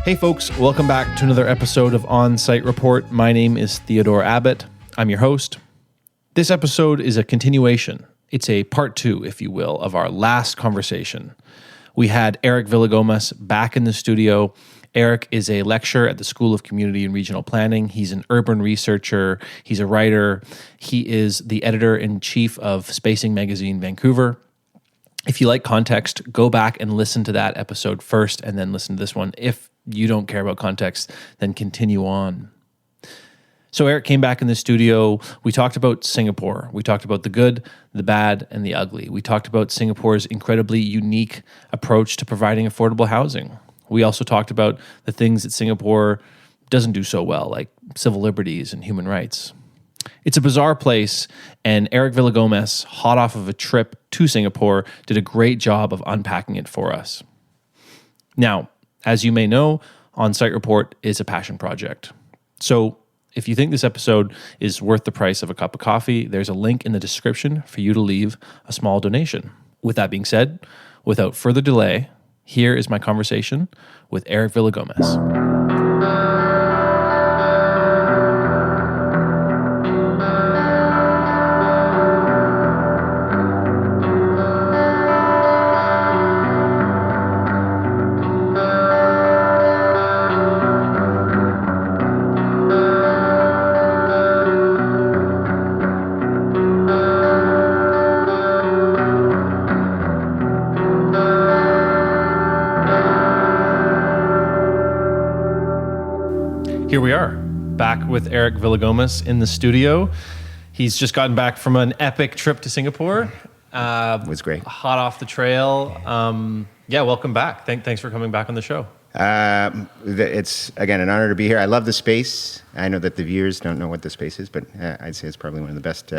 Hey folks, welcome back to another episode of On-Site Report. My name is Theodore Abbott. I'm your host. This episode is a continuation. It's a part two, if you will, of our last conversation. We had Erick Villagomez back in the studio. Erick is a lecturer at the School of Community and Regional Planning. He's an urban researcher. He's a writer. He is the editor-in-chief of Spacing Magazine Vancouver. If you like context, go back and listen to that episode first and then listen to this one. If you don't care about context, then continue on. So Erick came back in the studio. We talked about Singapore. We talked about the good, the bad, and the ugly. We talked about Singapore's incredibly unique approach to providing affordable housing. We also talked about the things that Singapore doesn't do so well, like civil liberties and human rights. It's a bizarre place, and Erick Villagomez, hot off of a trip to Singapore, did a great job of unpacking it for us. Now, as you may know, On-Site Report is a passion project. So if you think this episode is worth the price of a cup of coffee, there's a link in the description for you to leave a small donation. With that being said, without further delay, here is my conversation with Erick Villagomez. Here we are, back with Erick Villagomez in the studio. He's just gotten back from an epic trip to Singapore. It was great. Hot off the trail. Welcome back. Thanks for coming back on the show. It's, again, an honor to be here. I love the space. I know that the viewers don't know what the space is, but I'd say it's probably one of the best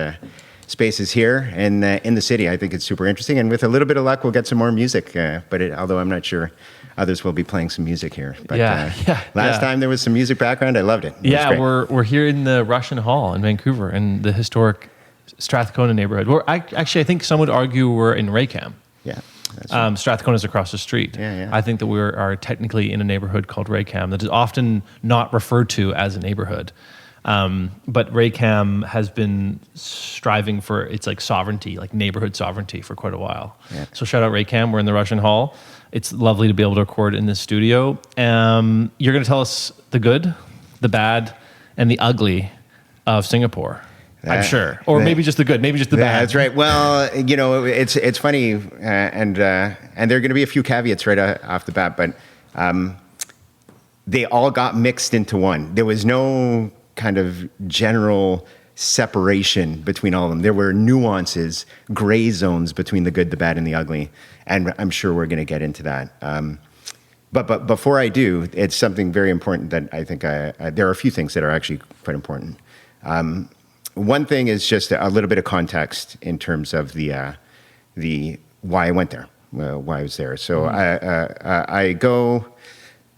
spaces here in the city. I think it's super interesting. And with a little bit of luck, we'll get some more music. Although I'm not sure others will be playing some music here. But last time there was some music background. I loved it. We're here in the Russian Hall in Vancouver in the historic Strathcona neighborhood. I think some would argue we're in Raycam. Yeah. Strathcona is across the street. Yeah. I think that we are technically in a neighborhood called Raycam that is often not referred to as a neighborhood. But Raycam has been striving for its sovereignty, neighborhood sovereignty for quite a while. Yeah. So shout out Raycam. We're in the Russian Hall. It's lovely to be able to record in this studio. You're going to tell us the good, the bad, and the ugly of Singapore. I'm sure, or maybe just the good, maybe just the bad. That's right. Well, it's funny, and there are going to be a few caveats right off the bat, but they all got mixed into one. There was no kind of general separation between all of them. There were nuances, gray zones between the good, the bad, and the ugly, and I'm sure we're going to get into that. But before I do, it's something very important that I think there are a few things that are actually quite important. One thing is just a little bit of context in terms of the why I went there, why I was there. So I go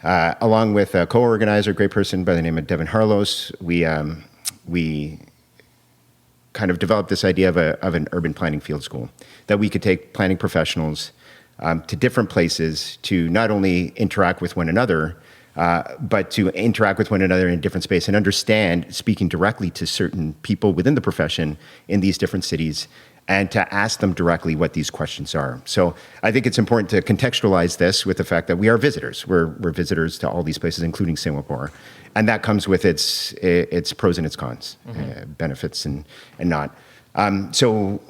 along with a co-organizer, a great person by the name of Devin Harlos. We kind of developed this idea of an urban planning field school that we could take planning professionals to different places to not only interact with one another, but to interact with one another in a different space and understand, speaking directly to certain people within the profession in these different cities, and to ask them directly what these questions are. So I think it's important to contextualize this with the fact that we are visitors. We're, to all these places, including Singapore. And that comes with its pros and its cons, benefits and not. So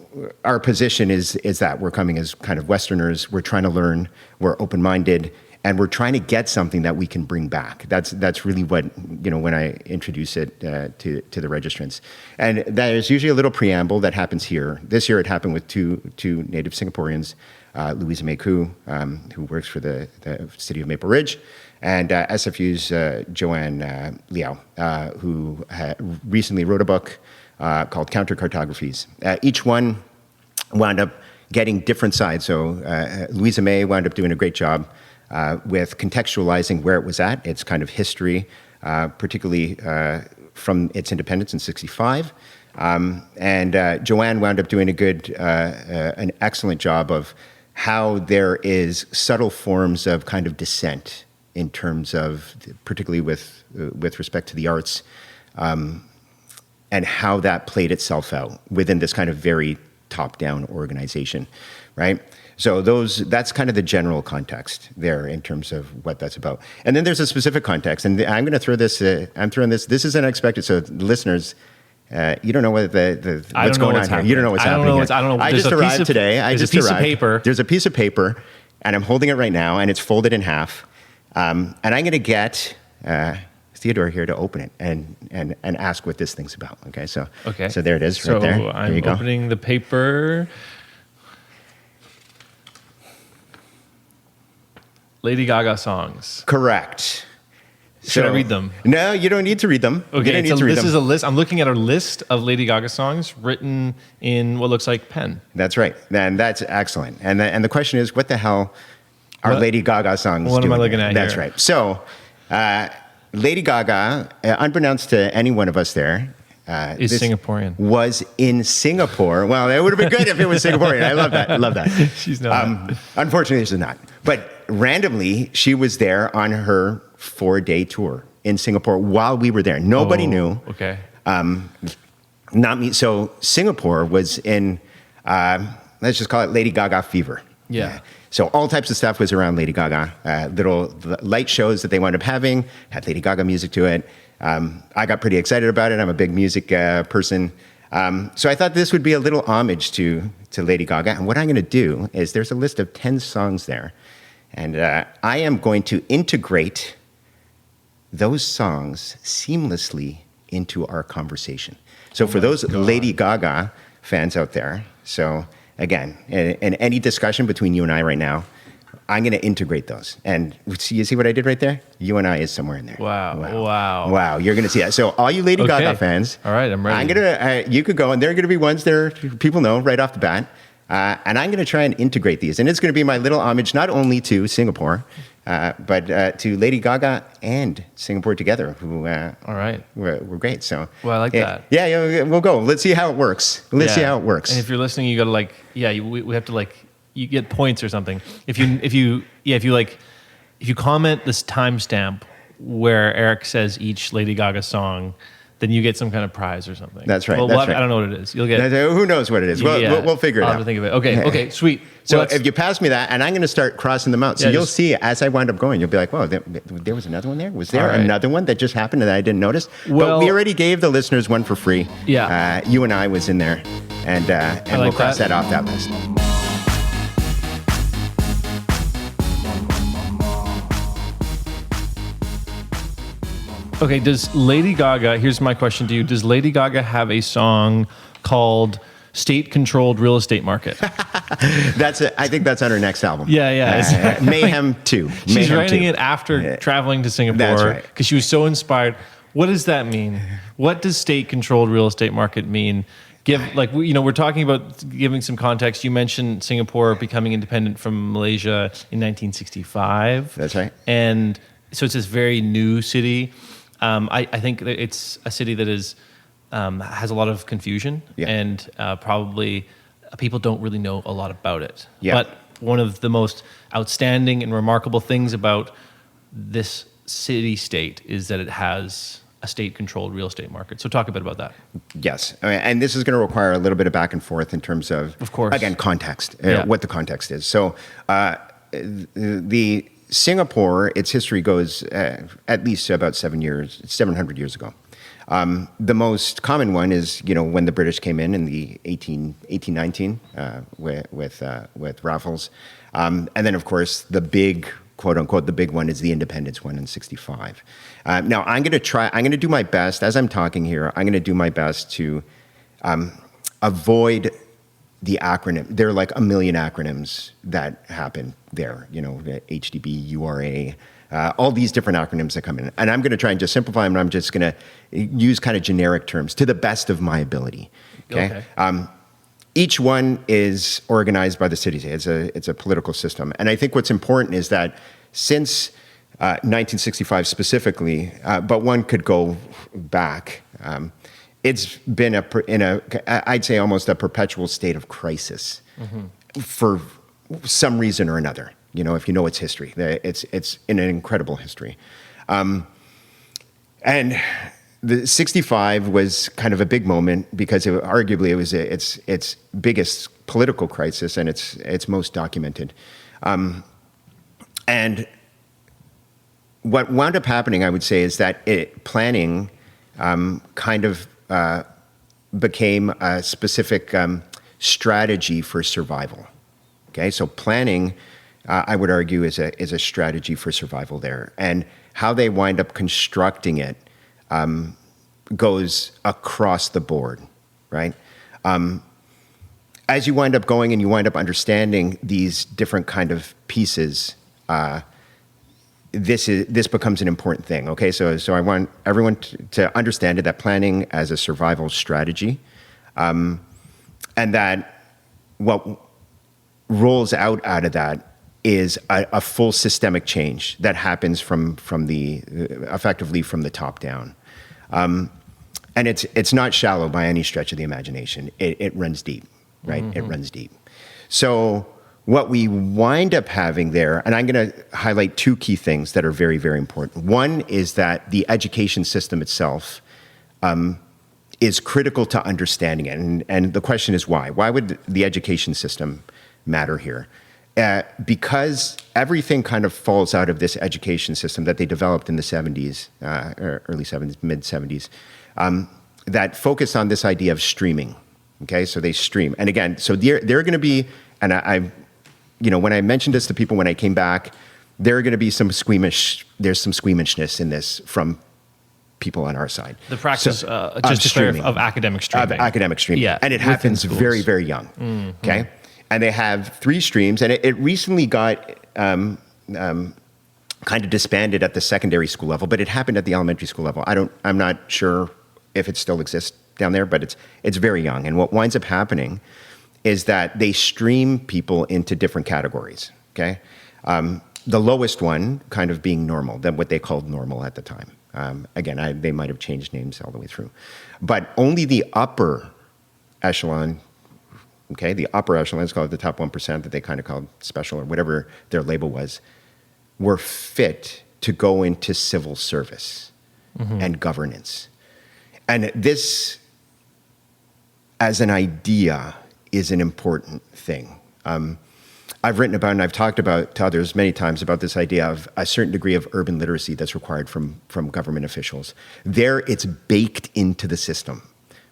our position is that we're coming as kind of Westerners. We're trying to learn. We're open-minded. And we're trying to get something that we can bring back. That's really what, when I introduce it to the registrants. And there's usually a little preamble that happens here. This year it happened with two native Singaporeans, Louisa May Koo, who works for the city of Maple Ridge, and SFU's Joanne Liao, who recently wrote a book called Counter Cartographies. Each one wound up getting different sides. So Louisa May wound up doing a great job with contextualizing where it was at, its kind of history, particularly from its independence in 1965. And Joanne wound up doing an excellent job of how there is subtle forms of kind of dissent in terms of, particularly with respect to the arts, and how that played itself out within this kind of very top-down organization, right? So that's kind of the general context there in terms of what that's about. And then there's a specific context, and I'm going to throw this. I'm throwing this. This is unexpected. So listeners, you don't know what what's going on here. You don't know what's happening here. I don't know. I just arrived today. There's a piece of paper. There's a piece of paper, and I'm holding it right now, and it's folded in half. And I'm going to get Theodore here to open it and ask what this thing's about. Okay, so there it is, right there. So I'm opening the paper. Lady Gaga songs. Correct. Should I read them? No, you don't need to read them. Okay, this is a list. I'm looking at a list of Lady Gaga songs written in what looks like pen. That's right, and that's excellent. And the question is, what the hell are Lady Gaga songs What doing? am I looking at That's here? right. So, Lady Gaga, unbeknownst to any one of us there, Is Singaporean. Was in Singapore. Well, it would have been good if it was Singaporean. I love that. Love that. She's not. Unfortunately, she's not. But randomly, she was there on her 4-day tour in Singapore while we were there. Nobody knew. Okay. Not me. So Singapore was in, let's just call it Lady Gaga fever. Yeah. So all types of stuff was around Lady Gaga. Little light shows that they wound up having had Lady Gaga music to it. I got pretty excited about it. I'm a big music person. So I thought this would be a little homage to Lady Gaga. And what I'm going to do is there's a list of 10 songs there. And I am going to integrate those songs seamlessly into our conversation. So for those Lady Gaga fans out there, so again, in any discussion between you and I right now, I'm going to integrate those. And you see what I did right there? You and I is somewhere in there. Wow. You're going to see that. So all you Lady Gaga fans. All right, I'm ready. I'm going to, you could go, and there are going to be ones there people know right off the bat. And I'm going to try and integrate these. And it's going to be my little homage not only to Singapore, but to Lady Gaga and Singapore together, who all right. were great. So well, I like that. Yeah, we'll go. Let's see how it works. Let's see how it works. And if you're listening, you got to we have to you get points or something. If you comment this timestamp where Eric says each Lady Gaga song, then you get some kind of prize or something. That's right. Well, right. I don't know what it is. You'll get. Who knows what it is? We'll figure it out. I'll have to think of it. Okay, sweet. So if you pass me that, and I'm going to start crossing them out. So you'll see as I wind up going, you'll be like, "Whoa, there was another one there. Was there another one that just happened that I didn't notice?" Well, but we already gave the listeners one for free. Yeah. You and I was in there, and we'll cross that off that list. Okay, does Lady Gaga, here's my question to you, does Lady Gaga have a song called State-Controlled Real Estate Market? I think that's on her next album. Yeah. Mayhem 2. She's writing it after traveling to Singapore. That's right. Because she was so inspired. What does that mean? What does state-controlled real estate market mean? We're talking about giving some context. You mentioned Singapore becoming independent from Malaysia in 1965. That's right. And so it's this very new city. I think that it's a city that is has a lot of confusion, and probably people don't really know a lot about it. Yeah. But one of the most outstanding and remarkable things about this city-state is that it has a state-controlled real estate market. So talk a bit about that. Yes. And this is going to require a little bit of back and forth in terms of course, again, context, what the context is. So the Singapore, its history goes at least about 700 years ago. The most common one is, when the British came in the 1819 with Raffles. And then, of course, the big, quote unquote, the big one is the independence one in 65. Now, I'm going to do my best, as I'm talking here, I'm going to do my best to avoid the acronym. There are like a million acronyms that happen there, HDB, URA, all these different acronyms that come in. And I'm going to try and just simplify them, and I'm just going to use kind of generic terms to the best of my ability. Okay. Each one is organized by the city. It's a political system. And I think what's important is that since 1965 specifically, but one could go back, it's been I'd say almost a perpetual state of crisis for some reason or another. if you know its history. It's an incredible history. And the 65 was kind of a big moment because arguably it was its biggest political crisis and its most documented. And what wound up happening, I would say, is that planning kind of became a specific strategy for survival. Okay, so planning, I would argue, is a strategy for survival there, and how they wind up constructing it goes across the board, right? As you wind up going and you wind up understanding these different kind of pieces, this becomes an important thing. Okay, so I want everyone to understand it, that planning as a survival strategy, and that what rolls out of that is a full systemic change that happens effectively from the top down. And it's not shallow by any stretch of the imagination. It runs deep, right? Mm-hmm. It runs deep. So what we wind up having there, and I'm going to highlight two key things that are very, very important. One is that the education system itself is critical to understanding it. And the question is why? Why would the education system matter here? Because everything kind of falls out of this education system that they developed in the 70s, early 70s, mid 70s, that focused on this idea of streaming. Okay, so they stream. And again, so they're going to be, and when I mentioned this to people when I came back, there are going to be there's some squeamishness in this from people on our side. The practice, just to clarify, of academic streaming. Of academic streaming. Yeah, and it happens very, very young. Mm-hmm. Okay? And they have 3 streams, and it recently got kind of disbanded at the secondary school level, but it happened at the elementary school level. I'm not sure if it still exists down there, but it's very young. And what winds up happening is that they stream people into different categories. Okay, the lowest one kind of being normal, than what they called normal at the time. Again, they might have changed names all the way through, but only the upper echelon. Okay, the upper echelon, let's call it the top 1% that they kind of called special or whatever their label was, were fit to go into civil service and governance. And this, as an idea, is an important thing. I've written about and I've talked about to others many times about this idea of a certain degree of urban literacy that's required from government officials. There, it's baked into the system.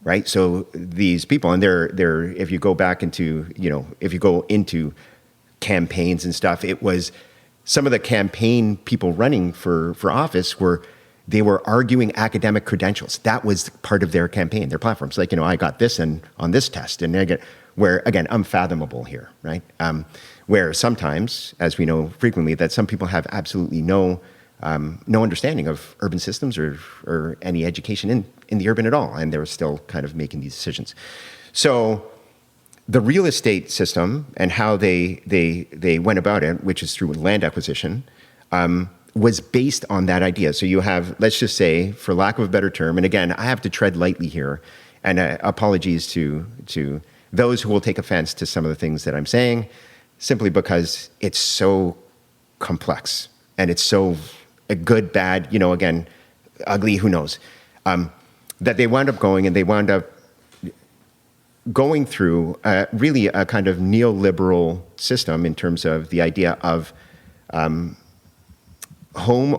Right, so these people, and they're if you go back into if you go into campaigns and stuff, it was some of the campaign people running for office they were arguing academic credentials. That was part of their campaign, their platforms. Like I got this and on this test, and where again unfathomable here, right? Where sometimes, as we know frequently, that some people have absolutely no understanding of urban systems or any education in the urban at all, and they're still kind of making these decisions. So the real estate system and how they went about it, which is through land acquisition, was based on that idea. So you have, let's just say, for lack of a better term, and again, I have to tread lightly here, and apologies to those who will take offense to some of the things that I'm saying, simply because it's so complex and it's so good, bad, again, ugly, who knows, that they wound up going through really a kind of neoliberal system in terms of the idea of home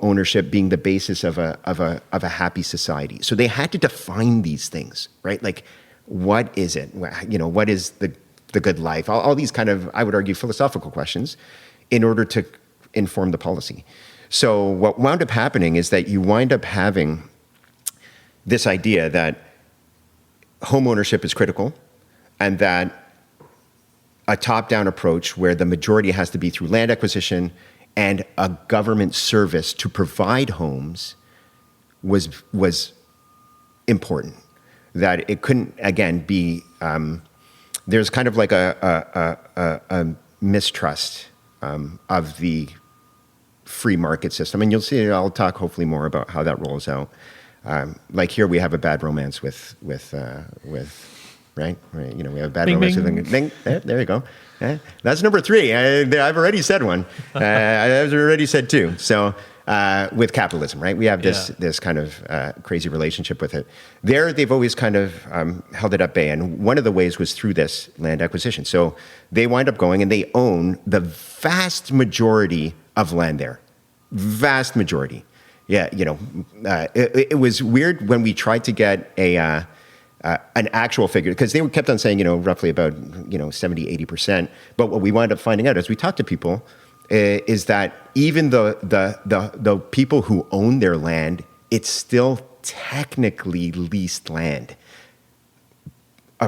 ownership being the basis of a happy society. So they had to define these things, right? Like, what is it? What is the good life? All these kind of, I would argue, philosophical questions in order to inform the policy. So what wound up happening is that you wind up having this idea that home ownership is critical, and that a top-down approach where the majority has to be through land acquisition and a government service to provide homes was important. That it couldn't, again, be, there's kind of like a mistrust of the free market system. And you'll see, I'll talk hopefully more about how that rolls out. Like here we have a bad romance with right? You know, we have bad Bing, romance. bing. Bing. There you go. That's number 3. I've already said one. I've already said 2. So with capitalism, right? We have this kind of crazy relationship with it. There, they've always kind of held it at bay. And one of the ways was through this land acquisition. So they wind up going and they own the vast majority of land there. Vast majority. Yeah, you know, it was weird when we tried to get an actual figure, because they kept on saying, you know, roughly about, you know, 70, 80%. But what we wound up finding out as we talked to people is that even the people who own their land, it's still technically leased land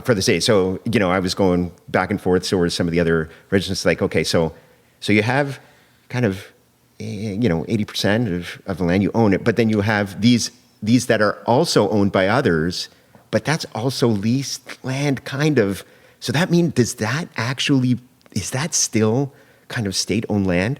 for the state. So, you know, I was going back and forth. So were some of the other residents, like, okay, so you have kind of, you know, 80% of the land, you own it, but then you have these that are also owned by others, but that's also leased land, kind of. So that means, is that still kind of state-owned land?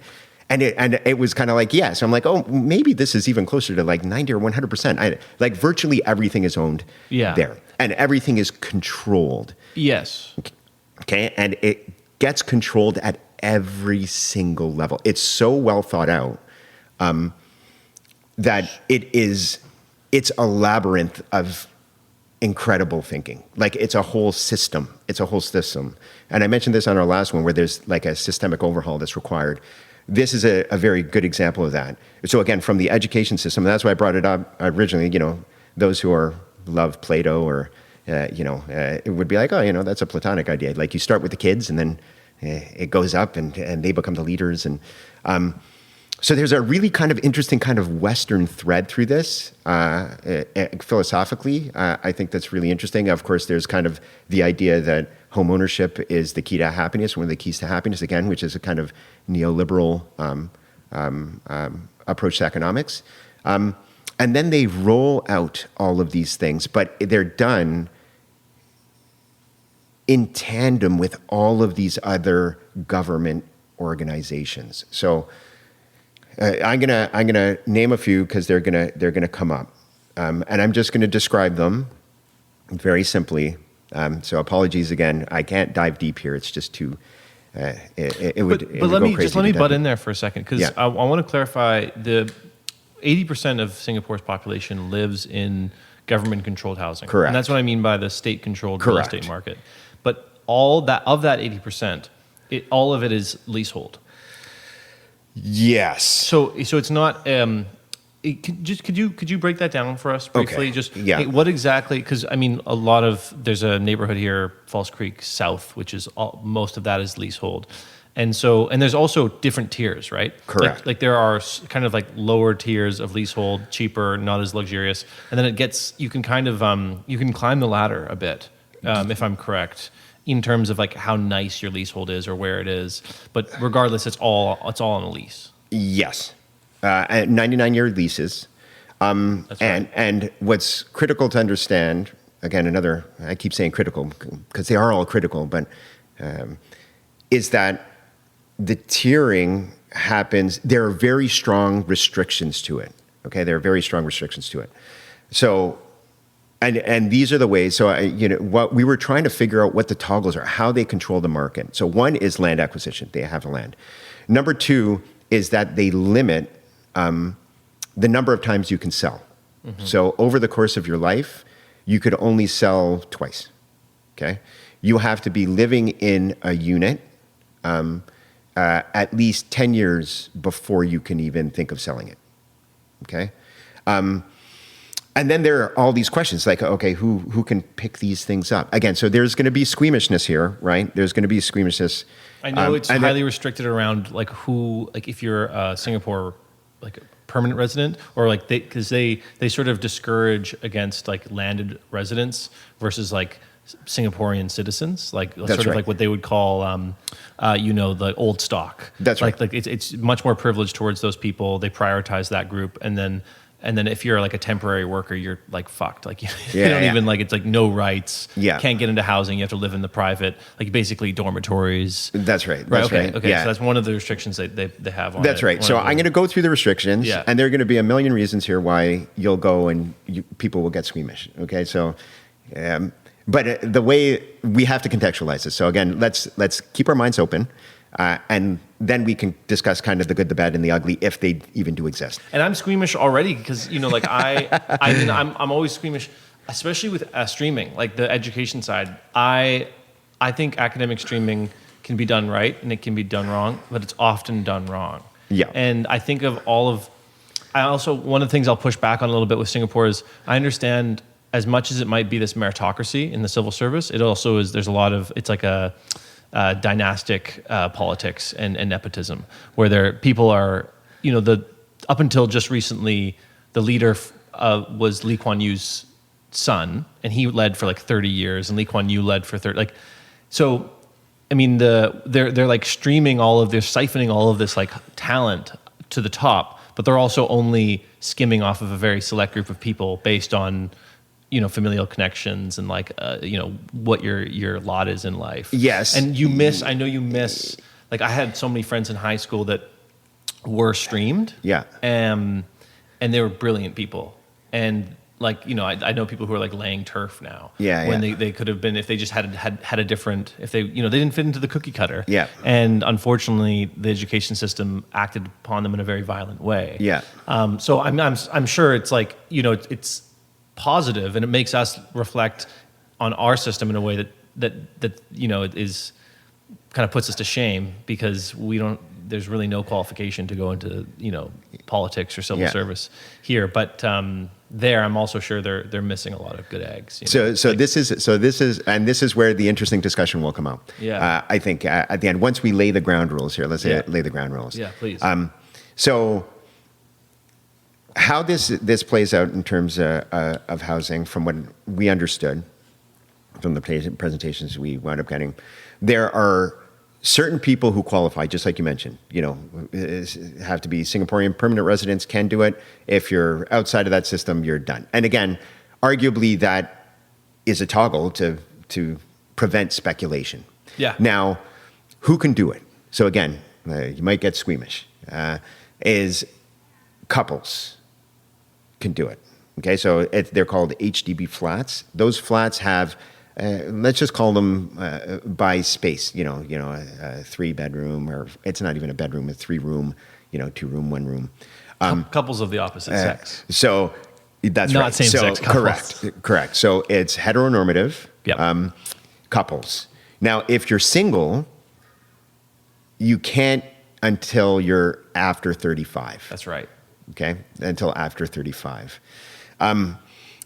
And it was kind of like, yeah. So I'm like, oh, maybe this is even closer to like 90 or 100%. Like virtually everything is owned there, and everything is controlled. Yes. Okay, and it gets controlled at every single level. It's so well thought out that it's a labyrinth of incredible thinking. Like it's a whole system. And I mentioned this on our last one, where there's like a systemic overhaul that's required. This is a very good example of that. So again, from the education system, and that's why I brought it up originally, you know, those who love Plato or, you know, it would be like, oh, you know, that's a Platonic idea. Like you start with the kids and then it goes up and they become the leaders. And so there's a really kind of interesting kind of Western thread through this philosophically. I think that's really interesting. Of course, there's kind of the idea that home ownership is the key to happiness, one of the keys to happiness, again, which is a kind of neoliberal approach to economics. And then they roll out all of these things, but they're done in tandem with all of these other government organizations. So I'm gonna name a few because they're gonna come up, and I'm just gonna describe them very simply. So apologies again. I can't dive deep here. It's just too. It would let go crazy. Let me butt in there for a second, because Yeah. I want to clarify: the 80% of Singapore's population lives in government-controlled housing. Correct. And that's what I mean by the state-controlled real Correct. estate market. But all that 80%, all of it is leasehold. Yes. So it's not. Could you break that down for us briefly? Okay. Just Yeah. what exactly? Because I mean, there's a neighborhood here, False Creek South, which is most of that is leasehold, and there's also different tiers, right? Correct. Like there are kind of like lower tiers of leasehold, cheaper, not as luxurious, and then you can kind of you can climb the ladder a bit, if I'm correct, in terms of like how nice your leasehold is or where it is. But regardless, it's all on a lease. Yes. 99-year leases. That's right. And what's critical to understand, again, I keep saying critical because they are all critical, but is that the tiering happens, there are very strong restrictions to it. Okay, there are very strong restrictions to it. So, and these are the ways, so what we were trying to figure out what the toggles are, how they control the market. So one is land acquisition, they have the land. Number 2 is that they limit the number of times you can sell. Mm-hmm. So over the course of your life, you could only sell twice, okay? You have to be living in a unit at least 10 years before you can even think of selling it, okay? And then there are all these questions like, okay, who can pick these things up? Again, so there's going to be squeamishness here, right? There's going to be squeamishness. I know it's highly restricted around like if you're a Singapore like a permanent resident, or like because they sort of discourage against like landed residents versus like Singaporean citizens, like That's sort of right. like what they would call the old stock. That's right. Like it's much more privileged towards those people. They prioritize that group, and then if you're like a temporary worker, you're like fucked. Like you don't even like, it's like no rights. Yeah. Can't get into housing. You have to live in the private, like basically dormitories. That's right. Okay. Yeah. So that's one of the restrictions they have on That's it. right. So I'm going to go through the restrictions, and there are going to be a million reasons here why you'll go and people will get squeamish. Okay. So But the way we have to contextualize this. So again, let's keep our minds open, and then we can discuss kind of the good, the bad, and the ugly if they even do exist. And I'm squeamish already because like I mean, I'm always squeamish, especially with streaming, like the education side. I think academic streaming can be done right and it can be done wrong, but it's often done wrong. Yeah. And I think of one of the things I'll push back on a little bit with Singapore is I understand as much as it might be this meritocracy in the civil service, it also is, there's a lot of, it's like a dynastic politics and nepotism where people are, up until just recently, the leader was Lee Kuan Yew's son, and he led for like 30 years, and Lee Kuan Yew led for 30, so, I mean, they're like siphoning all of this like talent to the top, but they're also only skimming off of a very select group of people based on, familial connections and like, what your lot is in life. Yes. And I know you miss, like I had so many friends in high school that were streamed. Yeah. And they were brilliant people. And like, I know people who are like laying turf now. Yeah. When they could have been, if they just had a different, if they, they didn't fit into the cookie cutter. Yeah. And unfortunately, the education system acted upon them in a very violent way. Yeah. So I'm sure it's like, it's positive, and it makes us reflect on our system in a way that it is kind of puts us to shame because there's really no qualification to go into politics or civil service here, but I'm also sure they're missing a lot of good eggs. This is where the interesting discussion will come out. Yeah, I think at the end, once we lay the ground rules here, let's lay the ground rules. Yeah, please. So how this plays out in terms of housing, from what we understood from the presentations we wound up getting, there are certain people who qualify, just like you mentioned, have to be Singaporean permanent residents, can do it. If you're outside of that system, you're done. And again, arguably that is a toggle to prevent speculation. Yeah. Now, who can do it? So again, you might get squeamish, is couples can do it. Okay, so they're called HDB flats. Those flats have, let's just call them by space. A 3-bedroom, or it's not even a bedroom, a 3-room, 2-room, 1-room. Couples of the opposite sex. So that's not right. same-sex couples. Correct. So it's heteronormative couples. Now, if you're single, you can't until you're after 35. That's right. Okay, until after 35.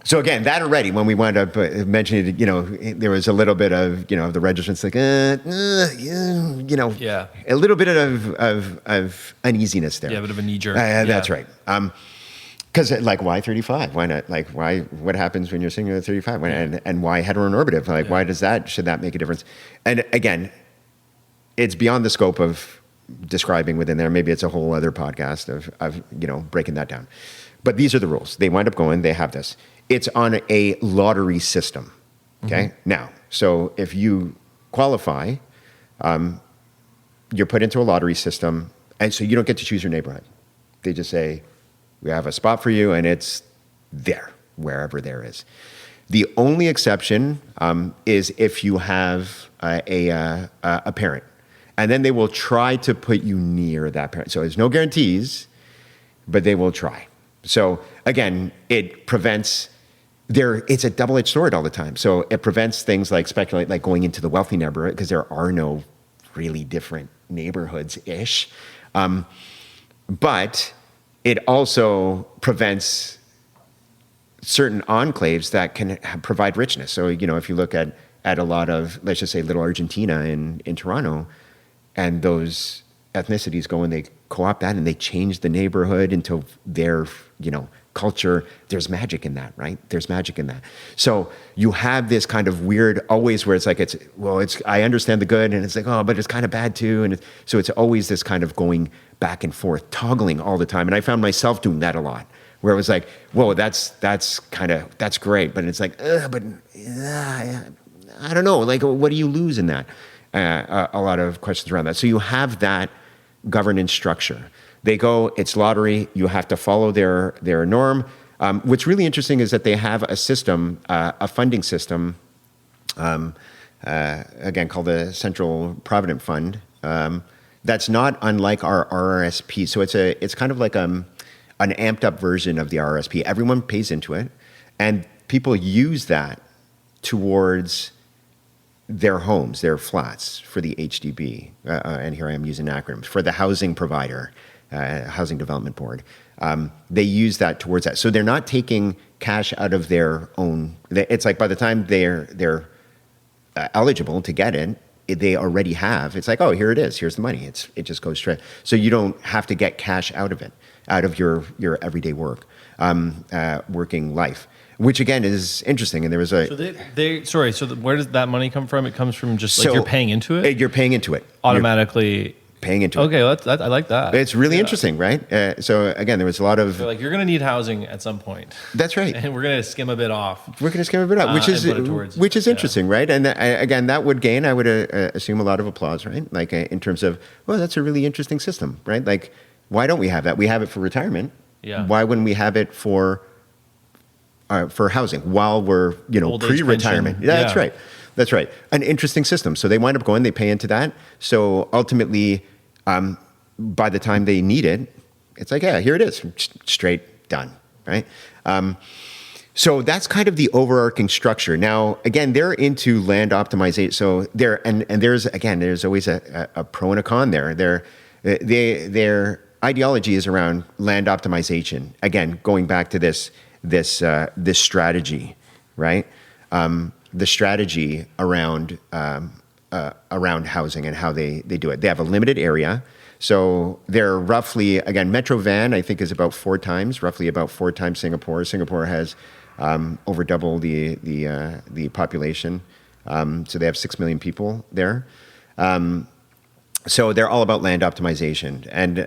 So again, that already, when we wound up mentioning it, there was a little bit of, the registrants like, a little bit of uneasiness there. Yeah, a bit of a knee jerk. That's right. Because why 35? Why not? What happens when you're single at 35? And why heteronormative? Why should that make a difference? And again, it's beyond the scope of describing within there. Maybe it's a whole other podcast of breaking that down. But these are the rules. They wind up going, they have this. It's on a lottery system. Okay. Mm-hmm. Now, so if you qualify, you're put into a lottery system, and so you don't get to choose your neighborhood. They just say, we have a spot for you, and it's there, wherever there is. The only exception is if you have a parent. And then they will try to put you near that parent. So there's no guarantees, but they will try. So again, it prevents it's a double-edged sword all the time. So it prevents things like going into the wealthy neighborhood, because there are no really different neighborhoods-ish. But it also prevents certain enclaves that can provide richness. So, if you look at a lot of, let's just say, Little Argentina in Toronto, and those ethnicities go and they co-opt that and they change the neighborhood into their, culture. There's magic in that, right? There's magic in that. So you have this kind of weird, always where I understand the good, and it's like, oh, but it's kind of bad too. And so it's always this kind of going back and forth, toggling all the time. And I found myself doing that a lot, where it was like, whoa, that's great. But it's like, I don't know. What do you lose in that? A lot of questions around that. So you have that governance structure. They go, it's lottery, you have to follow their norm. What's really interesting is that they have a system, a funding system, again called the Central Provident Fund. That's not unlike our RRSP. So it's kind of like an amped up version of the RRSP. Everyone pays into it, and people use that towards their homes, their flats, for the HDB. And here I am using acronyms for the housing provider, Housing Development Board. They use that towards that. So they're not taking cash out of their own. It's like by the time they're eligible to get it, they already have. It's like, oh, here it is. Here's the money. It just goes straight. So you don't have to get cash out of it, out of your everyday working life, which again is interesting. And there was a where does that money come from? It comes from just like you're paying into it. You're paying into it automatically. Paying into it. Okay, I like that. It's really interesting, right? So again, there was a lot of like you're going to need housing at some point. That's right, and we're going to skim a bit off. Which is interesting, right? And again, that would gain, I would assume, a lot of applause, right? Like in terms of, well, that's a really interesting system, right? Like, why don't we have that? We have it for retirement. Yeah. Why wouldn't we have it for housing while we're pre-retirement? Yeah, that's right. That's right. An interesting system. So they wind up going, they pay into that. So ultimately, by the time they need it, it's like, yeah, here it is, straight done, right? So that's kind of the overarching structure. Now, again, they're into land optimization. So there's always a pro and a con there. Their ideology is around land optimization. Again, going back to this strategy, right? The strategy around housing and how they do it. They have a limited area. So they're roughly, again, Metro Van, I think, is roughly about four times Singapore. Singapore has over double the population. So they have 6 million people there. So they're all about land optimization. And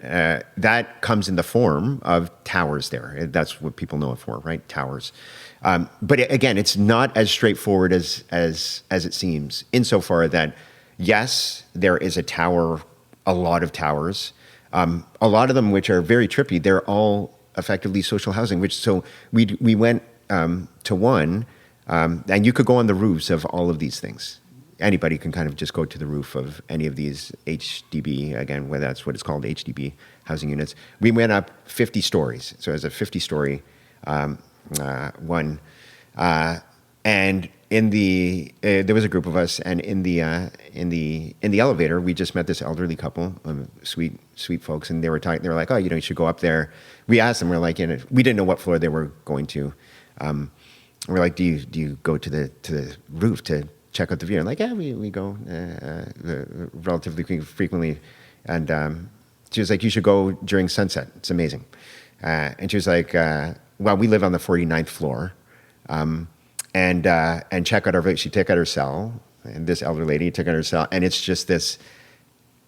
that comes in the form of towers there. That's what people know it for, right? Towers. But again, it's not as straightforward as it seems, insofar that, yes, there is a lot of towers, a lot of them which are very trippy. They're all effectively social housing, so we went to one, and you could go on the roofs of all of these things. Anybody can kind of just go to the roof of any of these HDB, again, whether that's what it's called, HDB housing units. We went up 50 stories. So it was a 50-story one. And there was a group of us, and in the elevator, we just met this elderly couple, sweet folks, and they were talking. They were like, "Oh, you should go up there." We asked them. We're like, we didn't know what floor they were going to. We're like, "Do you go to the roof to check out the view?" And like, "Yeah, we go relatively frequently." And she was like, "You should go during sunset. It's amazing." And she was like, "Well, we live on the 49th floor." And check out our view. She took out her cell, and this elder lady took out her cell, and it's just this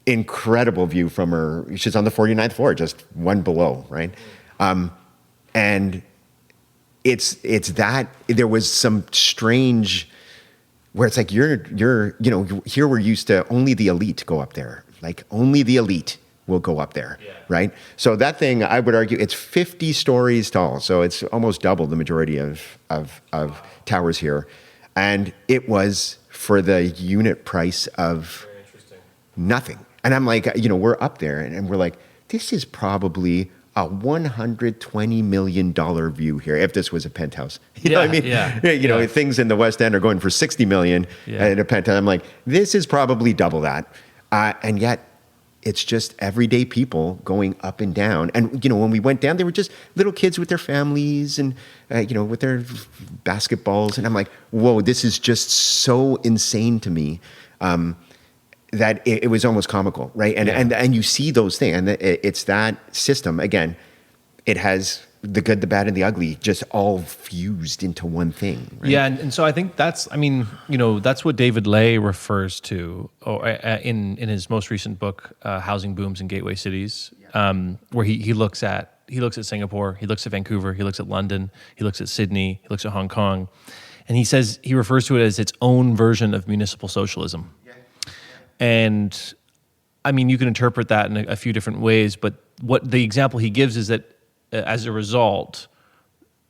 incredible view from her. She's on the 49th floor, just one below, right? And it's that there was some strange where it's like you're here we're used to only the elite go up there, like only the elite will go up there, right? So that thing, I would argue, it's 50 stories tall, so it's almost double the majority of towers here, and it was for the unit price of nothing. And I'm like, we're up there, and we're like, this is probably a $120 million view here if this was a penthouse. You know what I mean? Yeah. Things in the West End are going for 60 million at a penthouse. I'm like, this is probably double that, and yet it's just everyday people going up and down. And, when we went down, they were just little kids with their families and, with their basketballs. And I'm like, whoa, this is just so insane to me that it was almost comical, right? And you see those things. And it's that system. Again, it has the good, the bad, and the ugly just all fused into one thing. Right? Yeah, and so I think that's what David Ley refers to in his most recent book, Housing Booms in Gateway Cities, where he looks at Singapore, he looks at Vancouver, he looks at London, he looks at Sydney, he looks at Hong Kong, and he refers to it as its own version of municipal socialism. Yeah. And I mean, you can interpret that in a few different ways, but what the example he gives is that as a result,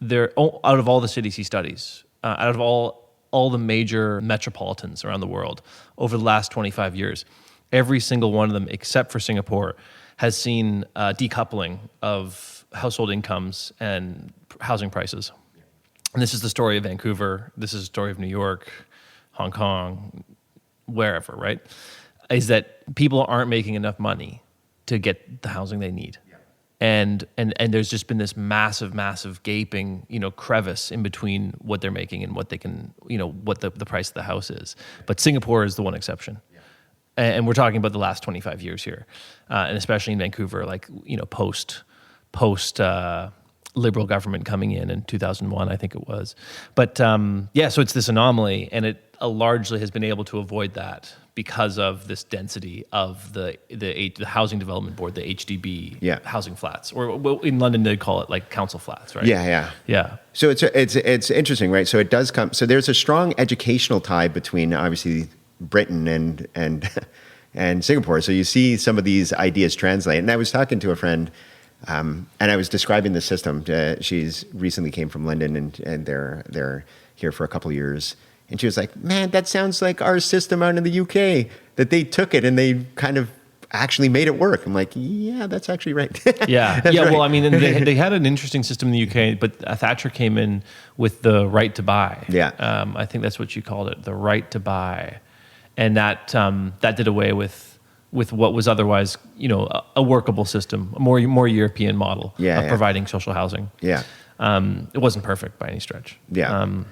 out of all the cities he studies, out of all all the major metropolitans around the world over the last 25 years, every single one of them, except for Singapore, has seen decoupling of household incomes and housing prices. And this is the story of Vancouver. This is the story of New York, Hong Kong, wherever, right? Is that people aren't making enough money to get the housing they need. And there's just been this massive gaping, crevice in between what they're making and what they can, what the price of the house is. But Singapore is the one exception. And we're talking about the last 25 years here. And especially in Vancouver, post Liberal government coming in 2001, I think it was. But so it's this anomaly, and it largely has been able to avoid that because of this density of the housing development board, the HDB housing flats, or in London they call it council flats, right? Yeah. So it's interesting, right? So it does come. So there's a strong educational tie between obviously Britain and Singapore. So you see some of these ideas translate. And I was talking to a friend. And I was describing the system. She's recently came from London, and they're here for a couple of years. And she was like, "Man, that sounds like our system out in the UK. That they took it and they kind of actually made it work." I'm like, "Yeah, that's actually right." Yeah. Right. Well, I mean, they had an interesting system in the UK, but Thatcher came in with the right to buy. Yeah. I think that's what she called it, the right to buy, and that did away with what was otherwise, a workable system, a more European model of providing social housing. Yeah. It wasn't perfect by any stretch. Yeah.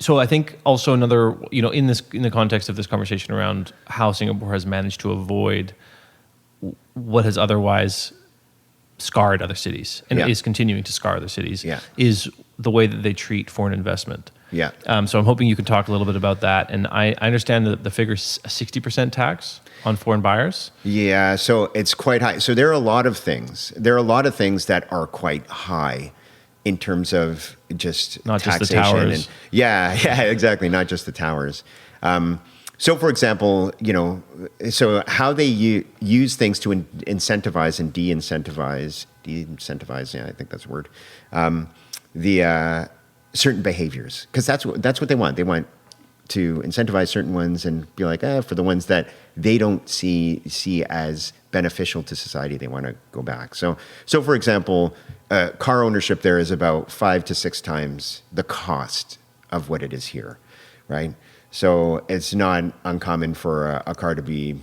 So I think also another, in the context of this conversation around how Singapore has managed to avoid what has otherwise scarred other cities and is continuing to scar other cities is the way that they treat foreign investment. Yeah. So I'm hoping you could talk a little bit about that. And I understand that the figure is a 60% tax on foreign buyers. Yeah, so it's quite high. So there are a lot of things. There are a lot of things that are quite high in terms of just not taxation. Just the towers. Yeah, exactly. Not just the towers. So, for example, so how they use things to incentivize and de-incentivize, yeah, I think that's a word, the certain behaviors, because that's what they want. They want to incentivize certain ones and be like, for the ones that they don't see as beneficial to society, they want to go back. So for example, car ownership there is about 5 to 6 times the cost of what it is here, right? So it's not uncommon for a car to be,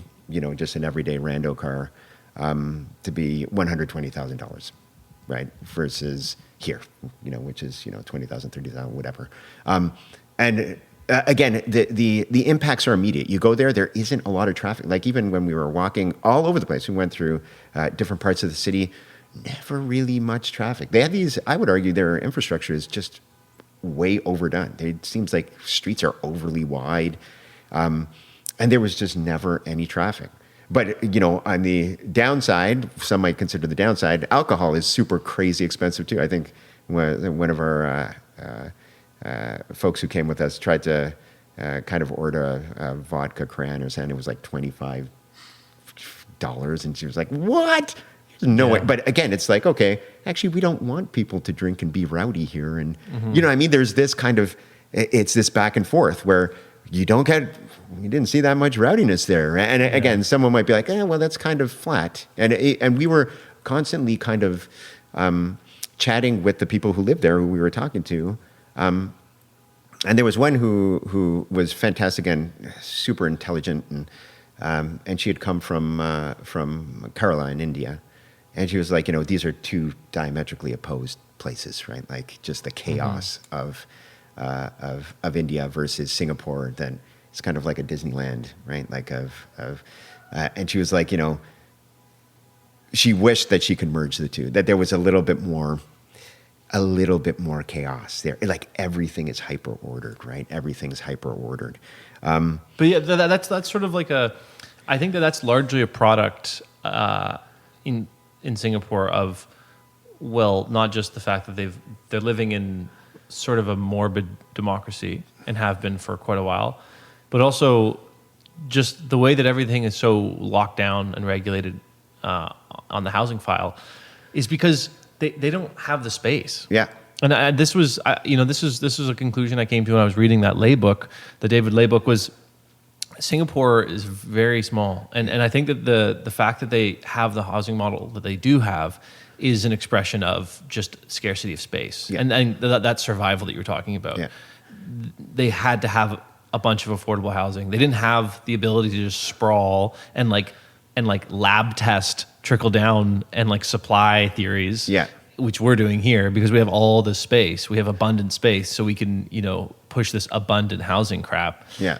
just an everyday rando car, to be $120,000, right? Versus here, which is, 20,000, 30,000, whatever. And again, the impacts are immediate. You go there isn't a lot of traffic. Like even when we were walking all over the place, we went through different parts of the city, never really much traffic. They have these, I would argue their infrastructure is just way overdone. It seems like streets are overly wide. And there was just never any traffic. But, on the downside, some might consider the downside, alcohol is super crazy expensive too. I think one of our folks who came with us tried to kind of order a vodka cran or something. It was like $25. And she was like, "What? There's no way." But again, it's like, okay, actually, we don't want people to drink and be rowdy here. And, there's this kind of, it's this back and forth where you didn't see that much rowdiness there. And again, someone might be like, well, that's kind of flat. And we were constantly kind of chatting with the people who lived there, who we were talking to. And there was one who was fantastic and super intelligent, and she had come from Kerala in India, and she was like, these are two diametrically opposed places, right? Like just the chaos of India versus Singapore. Then it's kind of like a Disneyland, right? Like and she was like, she wished that she could merge the two, that there was a little bit more chaos there. Like everything is hyper ordered, right? Everything's hyper ordered. But yeah, that's sort of like I think that's largely a product in Singapore of, well, not just the fact that they're living in sort of a morbid democracy and have been for quite a while, but also just the way that everything is so locked down and regulated on the housing file is because they don't have the space. Yeah. And this was, this was a conclusion I came to when I was reading that Lay book. The David Lay book was Singapore is very small, and I think that the fact that they have the housing model that they do have is an expression of just scarcity of space, and that survival that you were talking about. Yeah. They had to have a bunch of affordable housing. They didn't have the ability to just sprawl and lab test trickle down and like supply theories. Yeah. Which we're doing here because we have all this space. We have abundant space, so we can, push this abundant housing crap. Yeah.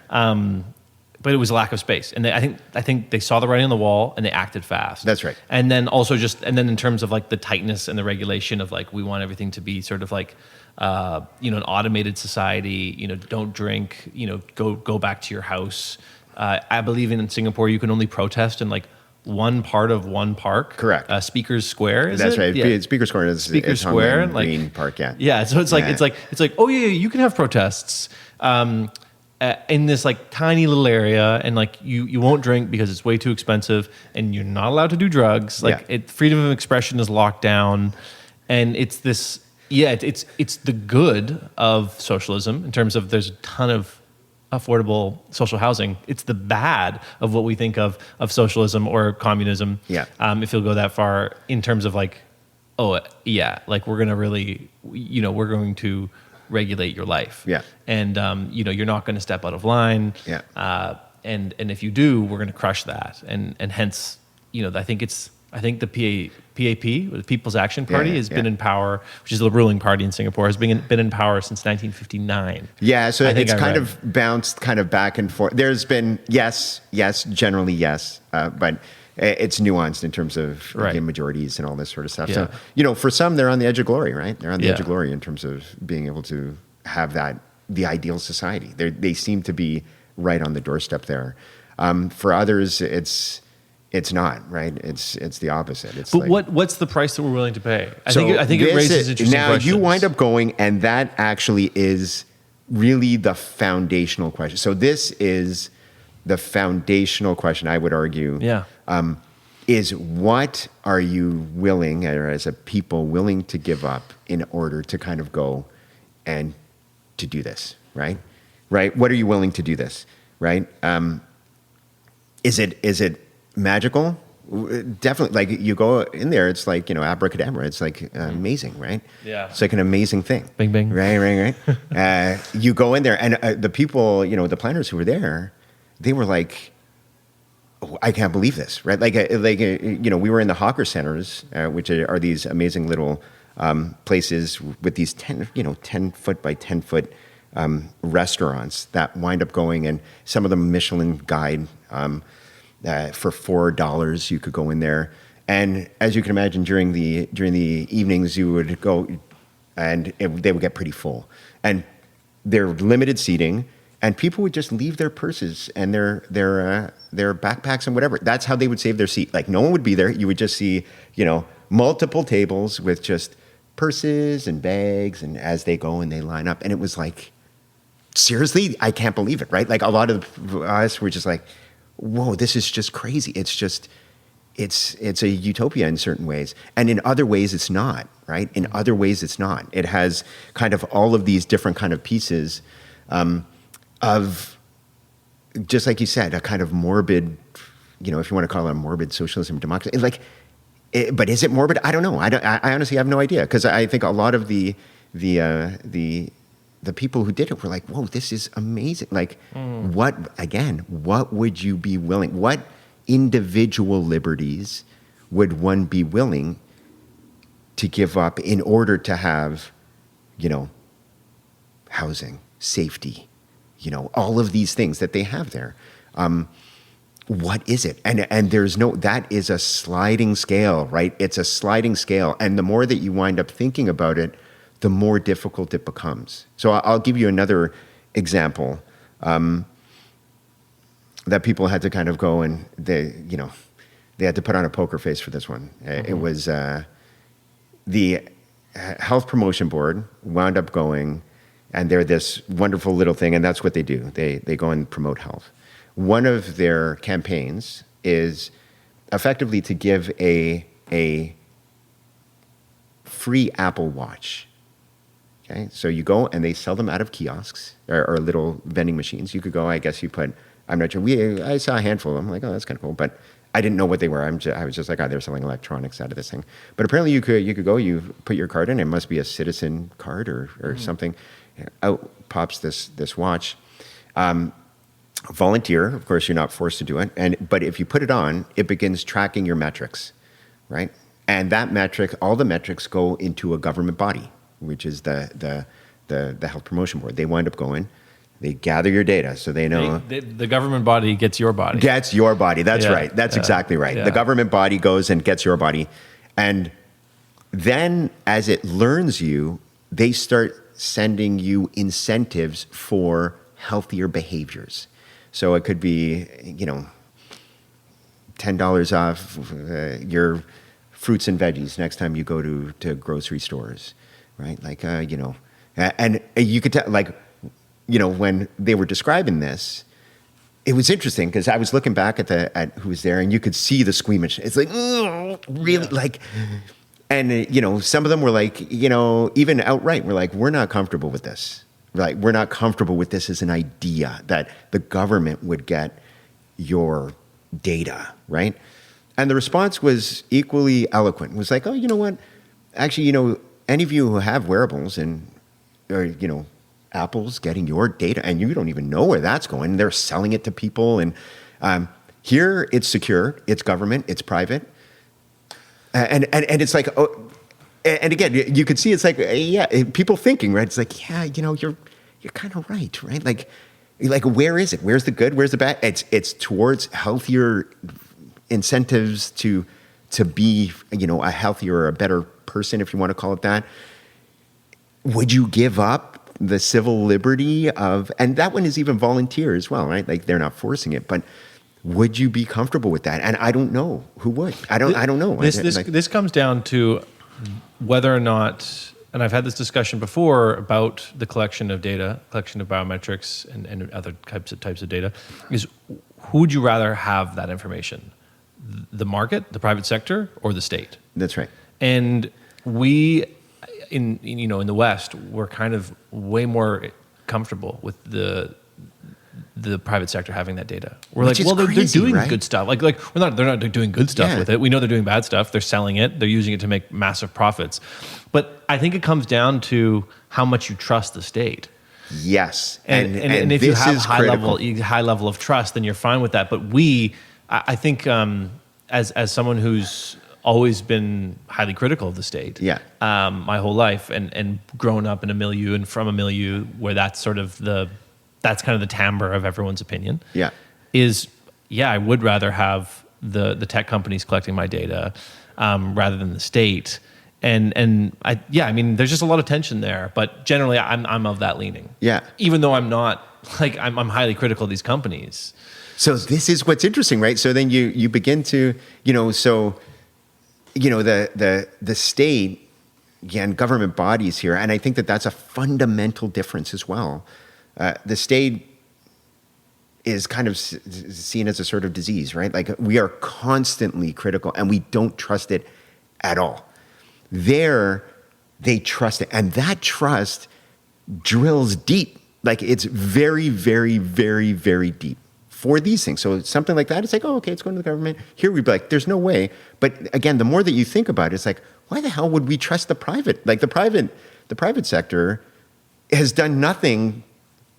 But it was a lack of space, and I think they saw the writing on the wall and they acted fast. That's right. And then also in terms of like the tightness and the regulation of like we want everything to be sort of like an automated society. Don't drink. Go back to your house. I believe in Singapore you can only protest in like one part of one park. Correct. Speaker's Square. That's it? right. Yeah. Speaker's Square is Speaker's Square, and like Green Park. Yeah. Yeah. So it's like oh yeah, you can have protests in this like tiny little area, and like you won't drink because it's way too expensive, and you're not allowed to do drugs. Like freedom of expression is locked down, and it's this. Yeah, it's the good of socialism in terms of there's a ton of affordable social housing. It's the bad of what we think of socialism or communism. Yeah. If you'll go that far in terms of like, oh yeah, like we're gonna really, we're going to regulate your life. Yeah. And you're not going to step out of line. Yeah. And if you do, we're going to crush that. And hence, I think the PAP, the People's Action Party, has been in power, which is the ruling party in Singapore, has been in power since 1959. Yeah, so it's kind of bounced kind of back and forth. There's been yes, generally yes, but it's nuanced in terms of majorities and all this sort of stuff. Yeah. So, for some, they're on the edge of glory, right? They're on the edge of glory in terms of being able to have the ideal society. They seem to be right on the doorstep there. For others, it's not, right? It's the opposite. It's but what's the price that we're willing to pay? I think it raises interesting now questions. You wind up going, and that actually is really the foundational question. So this is the foundational question, I would argue. Yeah. Is what are you willing, or as a people, willing to give up in order to kind of go and to do this, right? Right? What are you willing to do this, right? Is it magical? Definitely. Like you go in there, it's like, abracadabra. It's like amazing, right? Yeah. It's like an amazing thing. Bing, bing. Right. You go in there, and the people, the planners who were there, they were like, oh, I can't believe this, right? We were in the hawker centers, which are these amazing little places with these 10 foot by 10 foot restaurants that wind up going, and some of them Michelin guide. For $4, you could go in there, and as you can imagine, during the evenings, you would go, and they would get pretty full, and they're limited seating, and people would just leave their purses and their backpacks and whatever. That's how they would save their seat. Like no one would be there. You would just see multiple tables with just purses and bags, and as they go and they line up, and it was like, seriously, I can't believe it, right? Like a lot of us were just like, whoa, this is just crazy. It's a utopia in certain ways. And in other ways, it's not, right? In other ways, it's not. It has kind of all of these different kind of pieces of, just like you said, a kind of morbid, if you want to call it a morbid socialism democracy. But is it morbid? I don't know. I honestly have no idea, because I think a lot of the people who did it were like, whoa, this is amazing. Like, what would you be willing? What individual liberties would one be willing to give up in order to have, housing, safety, all of these things that they have there? What is it? And that is a sliding scale, right? It's a sliding scale. And the more that you wind up thinking about it, the more difficult it becomes. So I'll give you another example that people had to kind of go, and they had to put on a poker face for this one. Mm-hmm. It was the Health Promotion Board wound up going, and they're this wonderful little thing, and that's what they do. They go and promote health. One of their campaigns is effectively to give a free Apple Watch Okay, so you go and they sell them out of kiosks or little vending machines. You could go, I guess you put, I'm not sure, I saw a handful of them. I'm like, oh, that's kind of cool. But I didn't know what they were. I was just like, oh, they're selling electronics out of this thing. But apparently you could go, you put your card in, it must be a citizen card or something. Out pops this watch. Volunteer, of course, you're not forced to do it. But if you put it on, it begins tracking your metrics, right? And that metric, all the metrics go into a government body, which is the health promotion board. They wind up going, they gather your data so they know. The government body gets your body. Gets your body. That's right. That's exactly right. Yeah. The government body goes and gets your body. And then as it learns you, they start sending you incentives for healthier behaviors. So it could be, $10 off your fruits and veggies next time you go to grocery stores, right? Like, and you could tell, like, when they were describing this, it was interesting because I was looking back at who was there and you could see the squeamish. It's like, really? Like, and, some of them were like, even outright, we're like, we're not comfortable with this. Like, we're not comfortable with this as an idea that the government would get your data, right? And the response was equally eloquent. It was like, oh, you know what? Actually, any of you who have wearables or Apple's getting your data and you don't even know where that's going. They're selling it to people. And here it's secure, it's government, it's private. And it's like, oh, and again, you could see it's like, people thinking, right? It's like, you're kind of right? Like, where is it? Where's the good? Where's the bad? It's towards healthier incentives to be, a healthier or a better person, if you want to call it that. Would you give up the civil liberty of, and that one is even volunteer as well, right? Like, they're not forcing it, but would you be comfortable with that? And I don't know who would. I don't know. This comes down to whether or not, and I've had this discussion before about the collection of data, collection of biometrics and other types of data, is who would you rather have that information? The market, the private sector, or the state? That's right. And we, in the West, we're kind of way more comfortable with the private sector having that data. We're like, well, they're doing good stuff. Like they're not doing good stuff with it. We know they're doing bad stuff. They're selling it. They're using it to make massive profits. But I think it comes down to how much you trust the state. Yes, and if you have high level of trust, then you're fine with that. But I think, as someone who's always been highly critical of the state, my whole life, and grown up in a milieu and from a milieu where that's sort of that's kind of the timbre of everyone's opinion. I would rather have the tech companies collecting my data rather than the state. And I mean, there's just a lot of tension there. But generally, I'm of that leaning. Yeah. Even though I'm not, like, I'm highly critical of these companies. So this is what's interesting, right? So then you begin to, the state, again, government bodies here, and I think that's a fundamental difference as well. The state is kind of seen as a sort of disease, right? Like, we are constantly critical and we don't trust it at all. There, they trust it. And that trust drills deep. Like, it's very, very, very, very deep for these things. So something like that, it's like, oh, okay, it's going to the government. Here we'd be like, there's no way. But again, the more that you think about it, it's like, why the hell would we trust the private? Like, the private sector has done nothing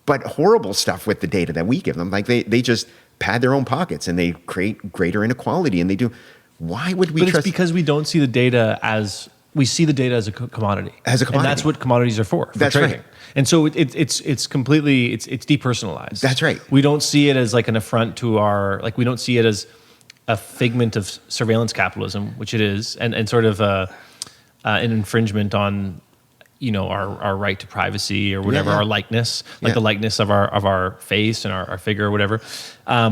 but horrible stuff with the data that we give them. Like, they just pad their own pockets and they create greater inequality, and they do. Why would we trust? But it's because we don't see the data as, we see the data as a commodity. As a commodity. And that's what commodities are for That's trading. Right. And so it's completely, it's depersonalized. That's right. We don't see it as like an affront to we don't see it as a figment of surveillance capitalism, which it is, and sort of an infringement on, our right to privacy or whatever, our likeness, the likeness of our face and our figure or whatever.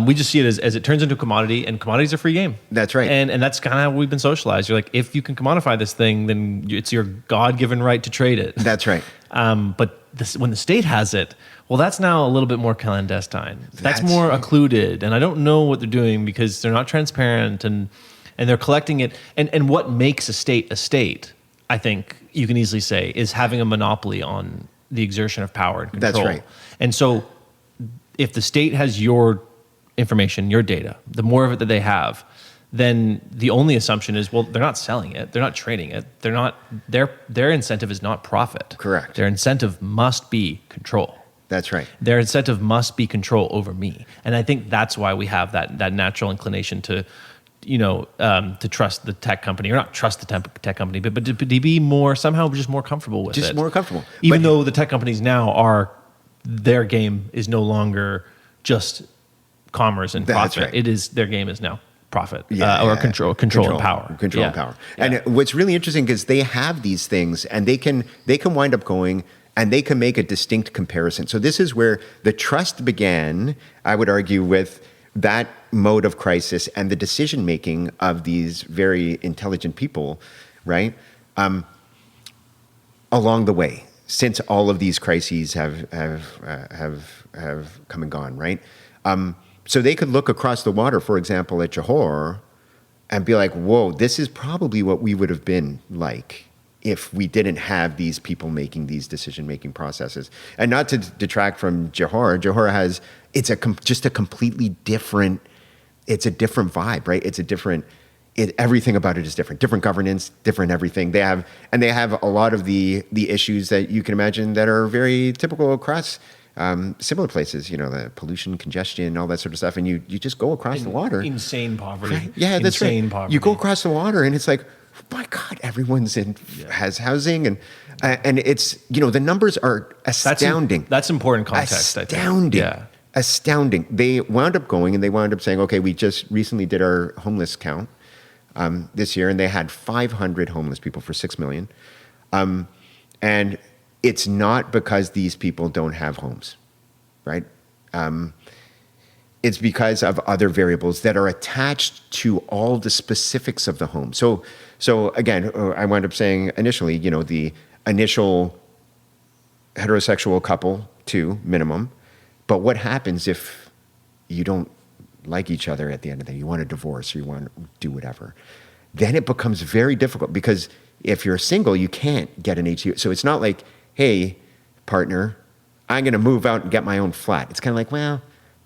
We just see it as it turns into a commodity, and commodities are free game. That's right. And that's kind of how we've been socialized. You're like, if you can commodify this thing, then it's your God-given right to trade it. That's right. But when the state has it, well, that's now a little bit more clandestine. That's more occluded, and I don't know what they're doing because they're not transparent, and they're collecting it. And what makes a state I think you can easily say, is having a monopoly on the exertion of power and control. That's right. And so if the state has your information, your data, the more of it that they have, then the only assumption is, well, they're not selling it, they're not trading it, they're not, their incentive is not profit. Correct. Their incentive must be control. That's right. Their incentive must be control over me. And I think that's why we have that natural inclination to, to trust the tech company, or not trust the tech company, but to be more, somehow just more comfortable with it. Just more comfortable. Even though the tech companies now their game is no longer just commerce and profit. Right. It is, their game is now profit or control and power. Control and power. And what's really interesting is they have these things, and they can wind up going, and they can make a distinct comparison. So this is where the trust began, I would argue, with that mode of crisis and the decision-making of these very intelligent people, right? Along the way, since all of these crises have come and gone, right? So they could look across the water, for example, at Johor, and be like, whoa, this is probably what we would have been like if we didn't have these people making these decision-making processes. And not to detract from Johor, Johor has, just a completely different, it's a different vibe, right? It's a different, everything about it is different. Different governance, different everything. They have a lot of the issues that you can imagine that are very typical across similar places, the pollution, congestion, all that sort of stuff. And you just go across the water. Insane poverty. Right? Yeah, that's right. Insane poverty. You go across the water and it's like, my God, everyone's has housing, and it's, the numbers are astounding. That's important context. Astounding. I think. Yeah. Astounding. They wound up going and they wound up saying, okay, we just recently did our homeless count this year, and they had 500 homeless people for 6 million. And it's not because these people don't have homes, right? It's because of other variables that are attached to all the specifics of the home. So again, I wound up saying initially, the initial heterosexual couple, 2 minimum. But what happens if you don't like each other at the end of the day? You want a divorce, or you want to do whatever. Then it becomes very difficult, because if you're single, you can't get an HU. So it's not like, hey, partner, I'm going to move out and get my own flat. It's kind of like, well,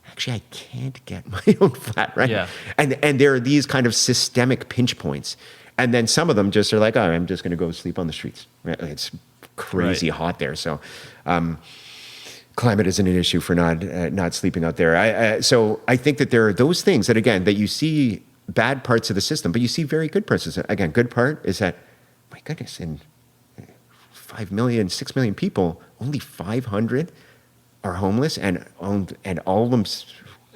actually, I can't get my own flat, right? Yeah. And there are these kind of systemic pinch points. And then some of them just are like, oh, I'm just going to go sleep on the streets. Right? It's crazy hot there. So climate isn't an issue for not sleeping out there. So I think that there are those things that, again, that you see bad parts of the system, but you see very good parts. Again, good part is that, my goodness, in 5 million, 6 million people, only 500 are homeless, and all of them,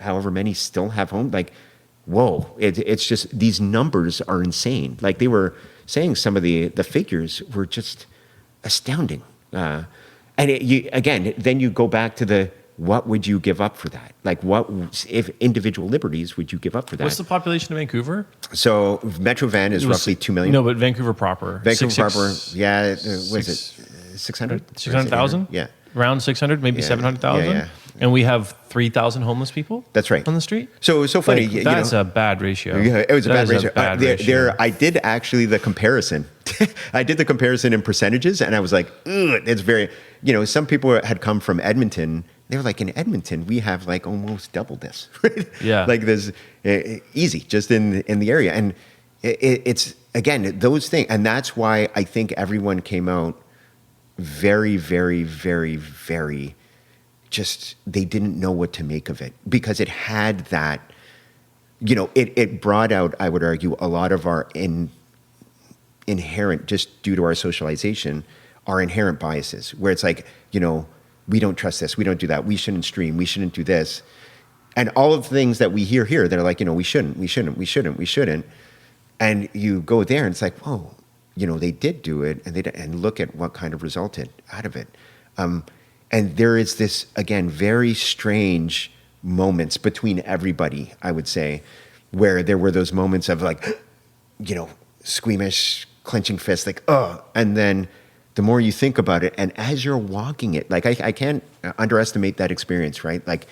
however many, still have home. Like, whoa, it's just, these numbers are insane. Like they were saying, some of the figures were just astounding. And then you go back to what would you give up for that? Like, what if individual liberties would you give up for that? What's the population of Vancouver? So Metro Van is roughly 2 million. No, but Vancouver proper. Yeah, what is it? 600? 600,000? Yeah. Around 600, maybe 700,000? Yeah. And we have 3,000 homeless people? That's right. On the street? So funny. That's a bad ratio. Yeah, it was a bad ratio. I did actually the comparison. I did the comparison in percentages, and I was like, ugh, it's very, some people had come from Edmonton. They were like, in Edmonton, we have like almost double this. Right? Yeah. Like there's easy just in the area. And it's, again, those things. And that's why I think everyone came out very, very, very, very, just, they didn't know what to make of it, because it had that, it brought out, I would argue, a lot of our inherent, just due to our socialization, our inherent biases, where it's like, we don't trust this, we don't do that, we shouldn't stream, we shouldn't do this. And all of the things that we hear here, they're like, we shouldn't. And you go there and it's like, whoa, they did do it, and look at what kind of resulted out of it. And there is this, again, very strange moments between everybody, I would say, where there were those moments of like, squeamish, clenching fists, like, oh, and then the more you think about it, and as you're walking it, like I can't underestimate that experience, right? Like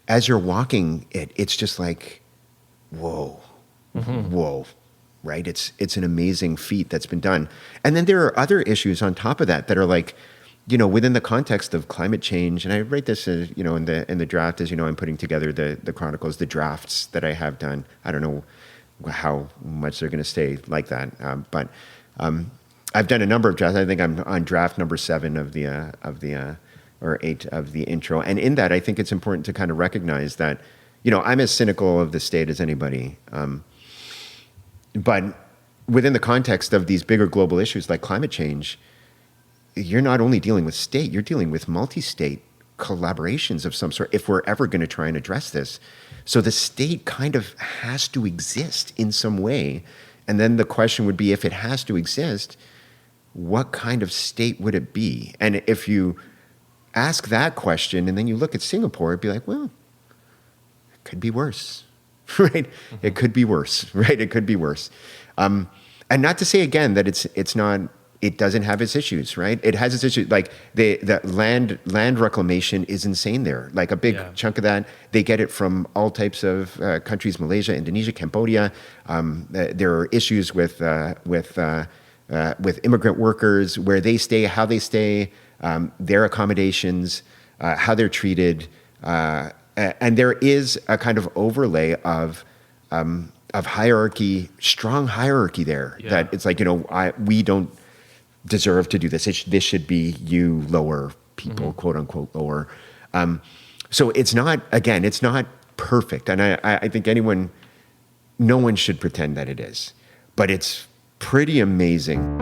as you're walking it, it's just like, whoa, whoa. right? It's an amazing feat that's been done. And then there are other issues on top of that are like, within the context of climate change, and I write this, in the draft, as I'm putting together the chronicles, the drafts that I have done. I don't know how much they're going to stay like that, but I've done a number of drafts. I think I'm on draft number 7 or 8 of the intro, and in that, I think it's important to kind of recognize that, I'm as cynical of the state as anybody, but within the context of these bigger global issues like climate change, you're not only dealing with state, you're dealing with multi-state collaborations of some sort if we're ever going to try and address this. So the state kind of has to exist in some way. And then the question would be, if it has to exist, what kind of state would it be? And if you ask that question and then you look at Singapore, it'd be like, well, it could be worse, right? Mm-hmm. It could be worse, right? It could be worse. And not to say again that it's not, it doesn't have its issues, right? It has its issues. Like the land reclamation is insane there. Like a big chunk of that, they get it from all types of countries: Malaysia, Indonesia, Cambodia. There are issues with immigrant workers, where they stay, how they stay, their accommodations, how they're treated, and there is a kind of overlay of hierarchy, strong hierarchy there. Yeah. That it's like, we don't deserve to do this. This should be you lower people, mm-hmm. quote unquote lower. So it's not perfect. And I think no one should pretend that it is, but it's pretty amazing.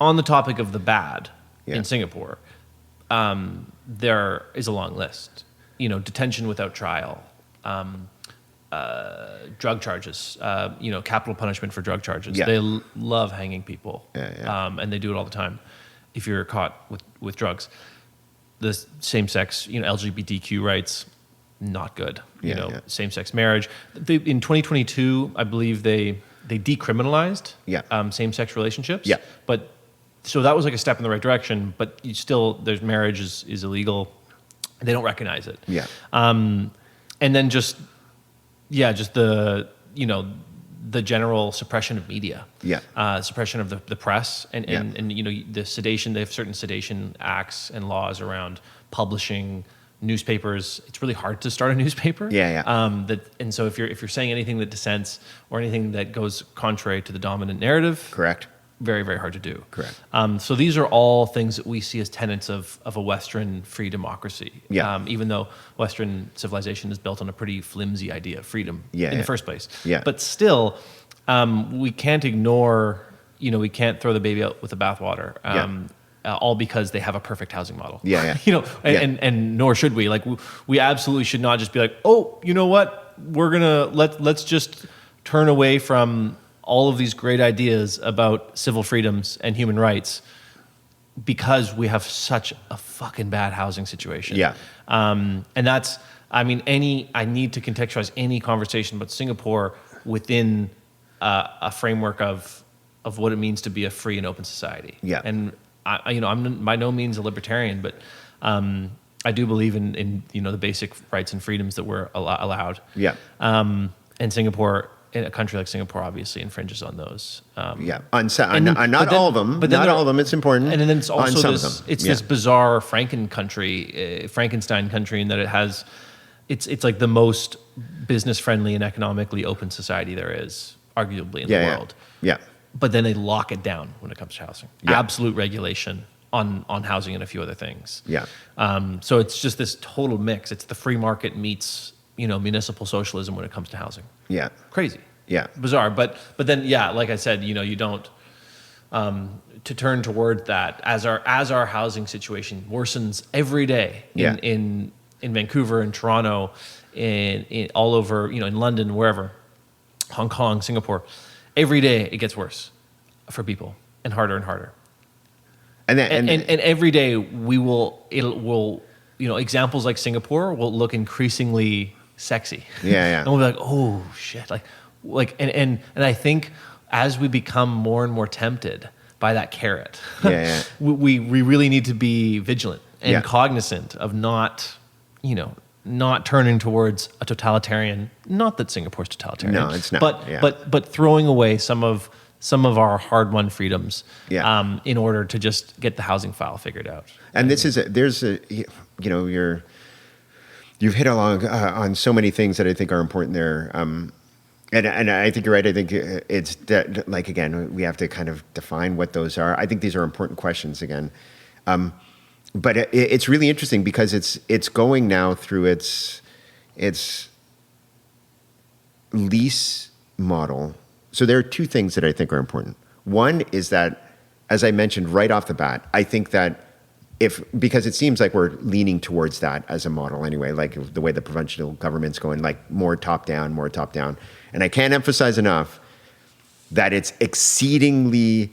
On the topic of the bad in Singapore, there is a long list. Detention without trial, drug charges, capital punishment for drug charges. Yeah. They love hanging people, and they do it all the time. If you're caught with drugs, the same-sex, LGBTQ rights, not good. Same-sex marriage. In 2022, I believe they decriminalized same-sex relationships. Yeah. So that was like a step in the right direction, but there's marriage is illegal. They don't recognize it. Yeah. And then just the general suppression of media. Yeah. Suppression of the press and the sedation. They have certain sedation acts and laws around publishing newspapers. It's really hard to start a newspaper. Yeah. And so if you're saying anything that dissents or anything that goes contrary to the dominant narrative, correct. Very, very hard to do. Correct. So these are all things that we see as tenets of a Western free democracy. Yeah. Even though Western civilization is built on a pretty flimsy idea of freedom in the first place. Yeah. But still, we can't ignore, we can't throw the baby out with the bathwater. All because they have a perfect housing model. Yeah. And nor should we. Like we absolutely should not just be like, oh, you know what? We're gonna let's just turn away from all of these great ideas about civil freedoms and human rights because we have such a fucking bad housing situation. Yeah. And that's, I need to contextualize any conversation about Singapore within a framework of what it means to be a free and open society. Yeah. And I'm by no means a libertarian, but I do believe in the basic rights and freedoms that we're allowed. Yeah. And Singapore, in a country like Singapore, obviously infringes on those. Not all of them. But not all of them. It's important. And then it's also this bizarre Frankenstein country, in that it's like the most business friendly and economically open society there is, arguably in the world. Yeah. But then they lock it down when it comes to housing. Yeah. Absolute regulation on housing and a few other things. Yeah. So it's just this total mix. It's the free market meets municipal socialism when it comes to housing. Yeah. Crazy. Yeah. Bizarre. But then, like I said, you don't, to turn toward that as our housing situation worsens every day in Vancouver and Toronto, in all over, in London, wherever, Hong Kong, Singapore, every day it gets worse for people and harder and harder. And every day examples like Singapore will look increasingly sexy. Yeah. And we'll be like, oh shit, like and I think as we become more and more tempted by that carrot, we really need to be vigilant and cognizant of not turning towards a totalitarian. Not that Singapore's totalitarian. No, it's not. But throwing away some of our hard-won freedoms in order to just get the housing file figured out. And you've hit along on so many things that I think are important there. And I think you're right. I think it's again, we have to kind of define what those are. I think these are important questions again. But it's really interesting because it's going now through its lease model. So there are two things that I think are important. One is that, as I mentioned right off the bat, I think that because it seems like we're leaning towards that as a model anyway, like the way the provincial government's going, like more top down. And I can't emphasize enough that it's exceedingly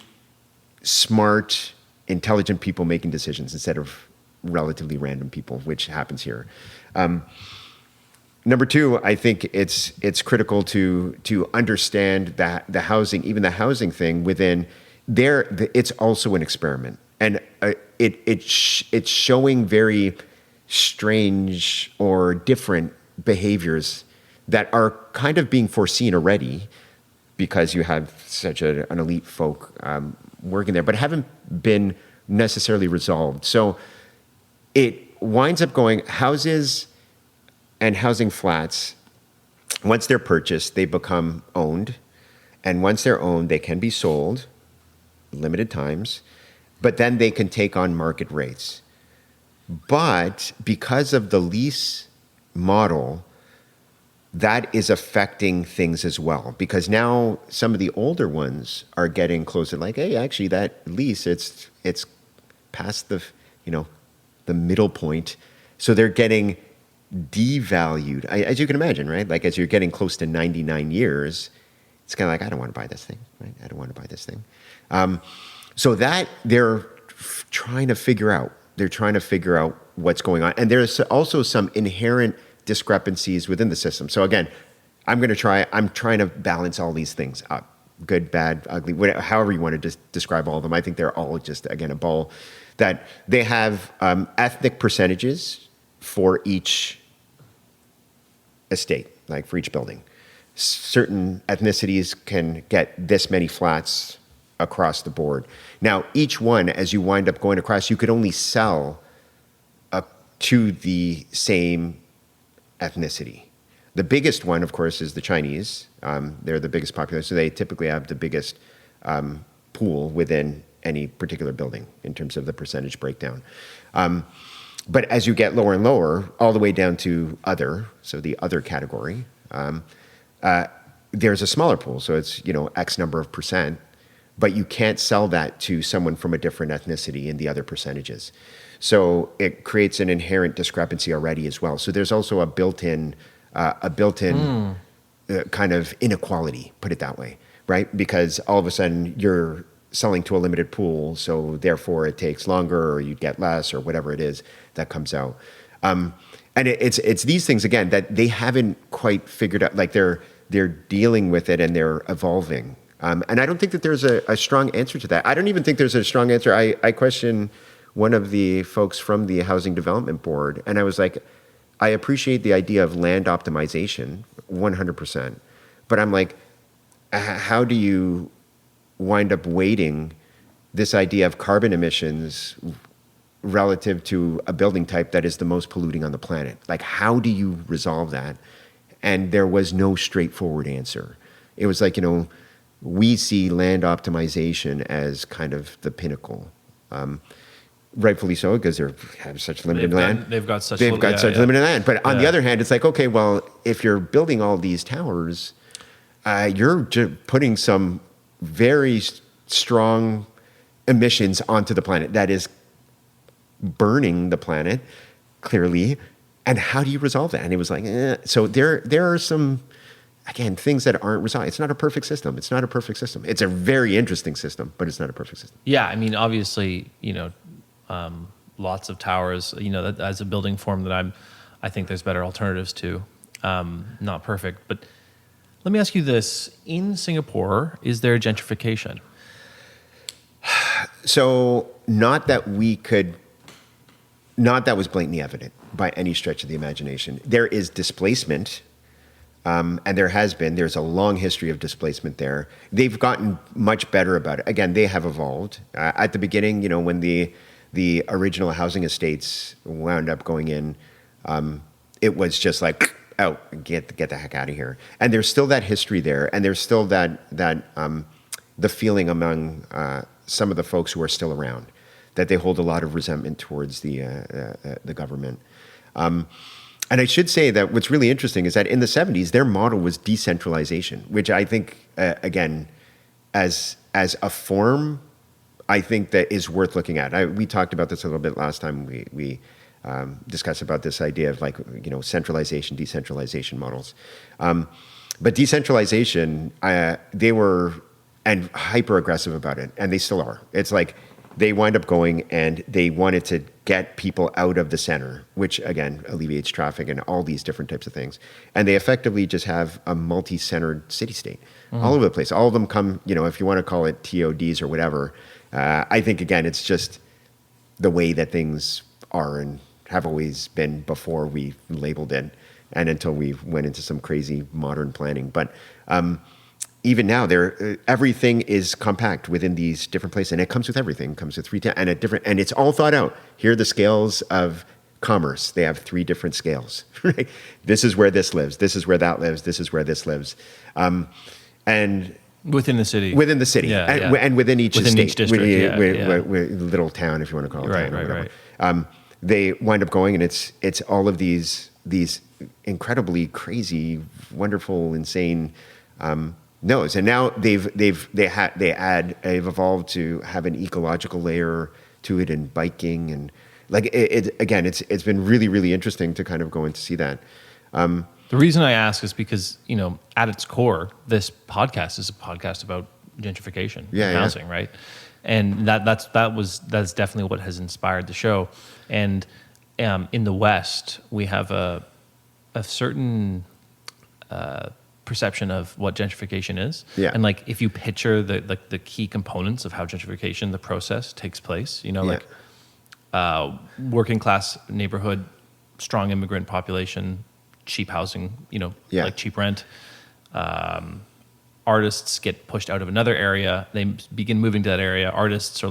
smart, intelligent people making decisions instead of relatively random people, which happens here. Number two, I think it's critical to understand that the housing thing within there, it's also an experiment. And it's showing very strange or different behaviors that are kind of being foreseen already because you have such an elite folk working there, but haven't been necessarily resolved. So it winds up going houses and housing flats, once they're purchased, they become owned. And once they're owned, they can be sold limited times, but then they can take on market rates. But because of the lease model, that is affecting things as well. Because now some of the older ones are getting closer, like, hey, actually that lease, it's past the middle point. So they're getting devalued, as you can imagine, right? Like as you're getting close to 99 years, it's kind of like, I don't want to buy this thing, right? I don't want to buy this thing. So that they're trying to figure out. They're trying to figure out what's going on. And there's also some inherent discrepancies within the system. So again, I'm trying to balance all these things up. Good, bad, ugly, whatever, however you want to describe all of them. I think they're all just, again, a ball that they have ethnic percentages for each estate, like for each building. Certain ethnicities can get this many flats across the board. Now, each one, as you wind up going across, you could only sell to the same ethnicity. The biggest one, of course, is the Chinese. They're the biggest population. So they typically have the biggest pool within any particular building in terms of the percentage breakdown. But as you get lower and lower, all the way down to other, so the other category, there's a smaller pool. So it's, X number of percent, but you can't sell that to someone from a different ethnicity in the other percentages. So it creates an inherent discrepancy already as well. So there's also a built-in kind of inequality, put it that way, right? Because all of a sudden you're selling to a limited pool, so therefore it takes longer, or you get less, or whatever it is that comes out. And it's these things again that they haven't quite figured out. Like they're dealing with it and they're evolving. And I don't think that there's a strong answer to that. I don't even think there's a strong answer. I question one of the folks from the Housing Development Board, and I was like, I appreciate the idea of land optimization, 100%. But I'm like, how do you wind up weighting this idea of carbon emissions relative to a building type that is the most polluting on the planet? Like, how do you resolve that? And there was no straightforward answer. It was like, we see land optimization as kind of the pinnacle. Rightfully so, because they have such limited land. They've got such limited land. But on the other hand, it's like, okay, well, if you're building all these towers, you're putting some very strong emissions onto the planet. That is burning the planet, clearly. And how do you resolve that? And it was like, So there are some, again, things that aren't resolved. It's not a perfect system. It's a very interesting system, but it's not a perfect system. Yeah, I mean, obviously, lots of towers, that as a building form that I think there's better alternatives to. Not perfect, but Let me ask you this. In Singapore, is there gentrification? So not that was blatantly evident by any stretch of the imagination. There is displacement, and there's a long history of displacement there. They've gotten much better about it. Again, they have evolved. At the beginning, when the original housing estates wound up going in, it was just like, oh, get the heck out of here. And there's still that history there, and there's still that the feeling among some of the folks who are still around that they hold a lot of resentment towards the government. And I should say that what's really interesting is that in the 70s, their model was decentralization, which I think, again, as a form, I think that is worth looking at. We talked about this a little bit last time we discussed about this idea of centralization, decentralization models. But decentralization, they were and hyper aggressive about it, and they still are. It's like they wind up going and they wanted to get people out of the center, which again alleviates traffic and all these different types of things. And they effectively just have a multi-centered city-state all over the place. All of them come, if you want to call it TODs or whatever. I think again, it's just the way that things are and have always been before we labeled it, and until we went into some crazy modern planning. But even now, everything is compact within these different places, and it comes with everything. It comes with retail and and it's all thought out. Here are the scales of commerce. They have 3 different scales. Right? This is where this lives. This is where that lives. This is where this lives, and within the city. Within the city, and within each within state, each district, little town, if you want to call it town, or whatever. Right. They wind up going, and it's all of these incredibly crazy, wonderful, insane. Nodes, and now they've evolved to have an ecological layer to it, and biking, and it's been really, really interesting to kind of go in to see that. The reason I ask is because at its core, this podcast is a podcast about gentrification and housing, right? And that's definitely what has inspired the show. And in the West, we have a certain perception of what gentrification is. Yeah. And if you picture the key components of how gentrification, the process takes place, working class neighborhood, strong immigrant population, cheap housing, cheap rent. Artists get pushed out of another area. They begin moving to that area. Artists are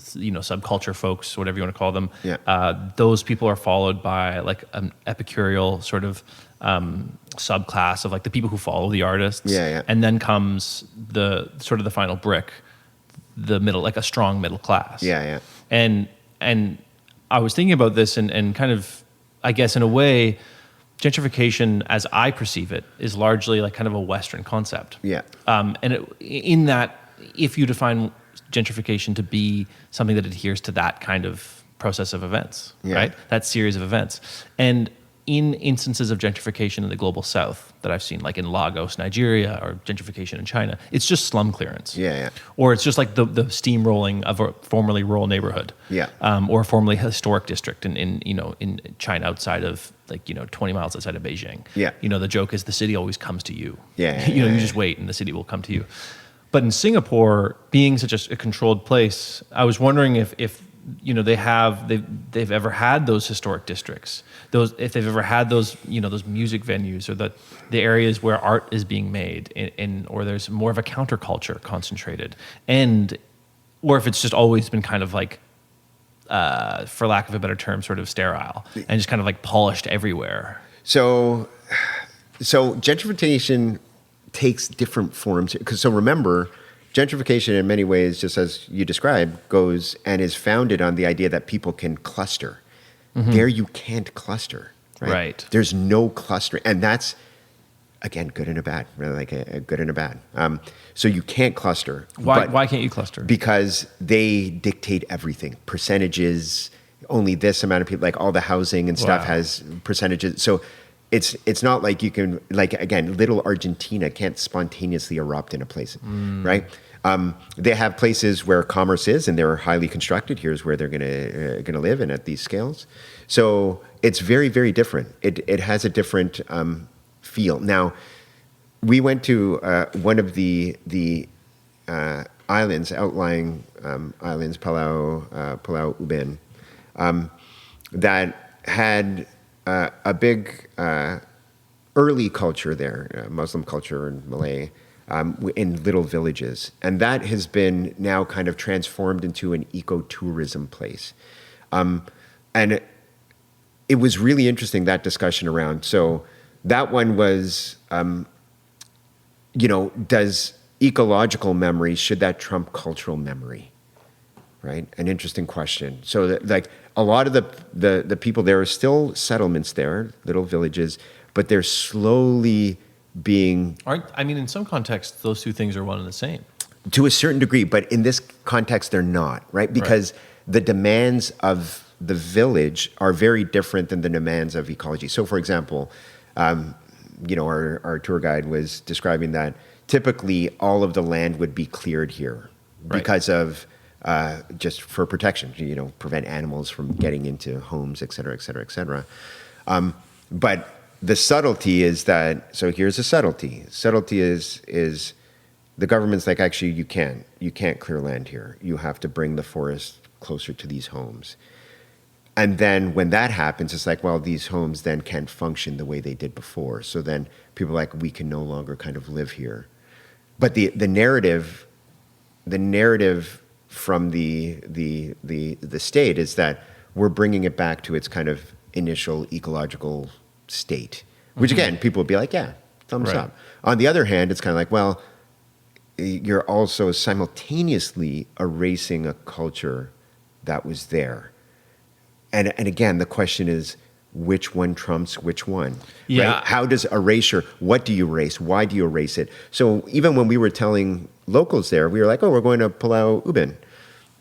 subculture folks, whatever you want to call them. Yeah. Those people are followed by an epicureal sort of subclass of the people who follow the artists. Yeah. And then comes the final brick, the middle, a strong middle class. Yeah. And I was thinking about this and kind of, I guess in a way, gentrification, as I perceive it, is largely kind of a Western concept. Yeah. In that, if you define gentrification to be something that adheres to that kind of process of events, right? That series of events. And in instances of gentrification in the global South that I've seen, in Lagos, Nigeria, or gentrification in China, it's just slum clearance. Or it's just the steamrolling of a formerly rural neighborhood. Or a formerly historic district in China, outside of 20 miles outside of Beijing. The joke is the city always comes to you. You just wait and the city will come to you. But in Singapore, being such a controlled place, I was wondering if they've ever had those historic districts, if they've ever had those those music venues, or the areas where art is being made, or there's more of a counterculture concentrated, or if it's just always been kind of for lack of a better term, sort of sterile and just kind of polished everywhere. So gentrification takes different forms. So remember, gentrification in many ways, just as you described, goes and is founded on the idea that people can cluster. Mm-hmm. There you can't cluster, right? There's no clustering. And that's, again, good and a bad, really, a good and a bad. So you can't cluster. Why can't you cluster? Because they dictate everything. Percentages, only this amount of people, all the housing and stuff has percentages. So it's not like you can, again, little Argentina can't spontaneously erupt in a place, right? They have places where commerce is, and they're highly constructed. Here's where they're gonna live, and at these scales. So it's very, very different. It has a different feel. Now, we went to one of the islands, outlying islands, Pulau Ubin, that had a big early culture there, Muslim culture and Malay, in little villages. And that has been now kind of transformed into an ecotourism place. And it was really interesting, that discussion around. So that one was, does ecological memory, should that trump cultural memory? Right? An interesting question. So like a lot of the people, there are still settlements there, little villages, but they're slowly being... in some contexts, those two things are one and the same. To a certain degree, but in this context, they're not, right? Because the demands of the village are very different than the demands of ecology. So for example, our tour guide was describing that typically all of the land would be cleared here because of just for protection, prevent animals from getting into homes, et cetera, et cetera, et cetera. But the subtlety is that, so here's a subtlety. Subtlety is the government's like, actually, you can't clear land here. You have to bring the forest closer to these homes. And then when that happens, it's like, well, these homes then can't function the way they did before. So then people are like, we can no longer kind of live here. But the narrative from the state is that we're bringing it back to its kind of initial ecological state, which again, people would be like, yeah, thumbs up. On the other hand, it's kind of like, well, you're also simultaneously erasing a culture that was there. And again, the question is, which one trumps which one? Yeah. Right? How does erasure, what do you erase? Why do you erase it? So even when we were telling locals there, we were like, oh, we're going to Pulau Ubin. And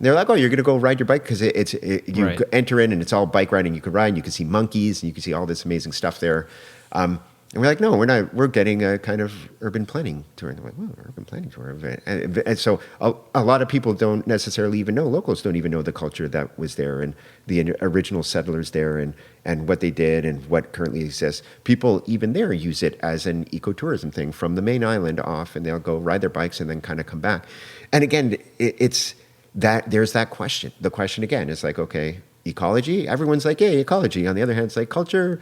they're like, oh, you're going to go ride your bike? Because you enter in and it's all bike riding. You can ride and you can see monkeys and you can see all this amazing stuff there. And we're like, no, we're not. We're getting a kind of urban planning tour. And they're like, well, urban planning tour. And so a lot of people don't necessarily even know, locals don't even know the culture that was there and the original settlers there and what they did and what currently exists. People even there use it as an ecotourism thing from the main island off, and they'll go ride their bikes and then kind of come back. And again, it's that there's that question. The question again is like, okay, ecology. Everyone's like, yeah, ecology. On the other hand, it's like culture.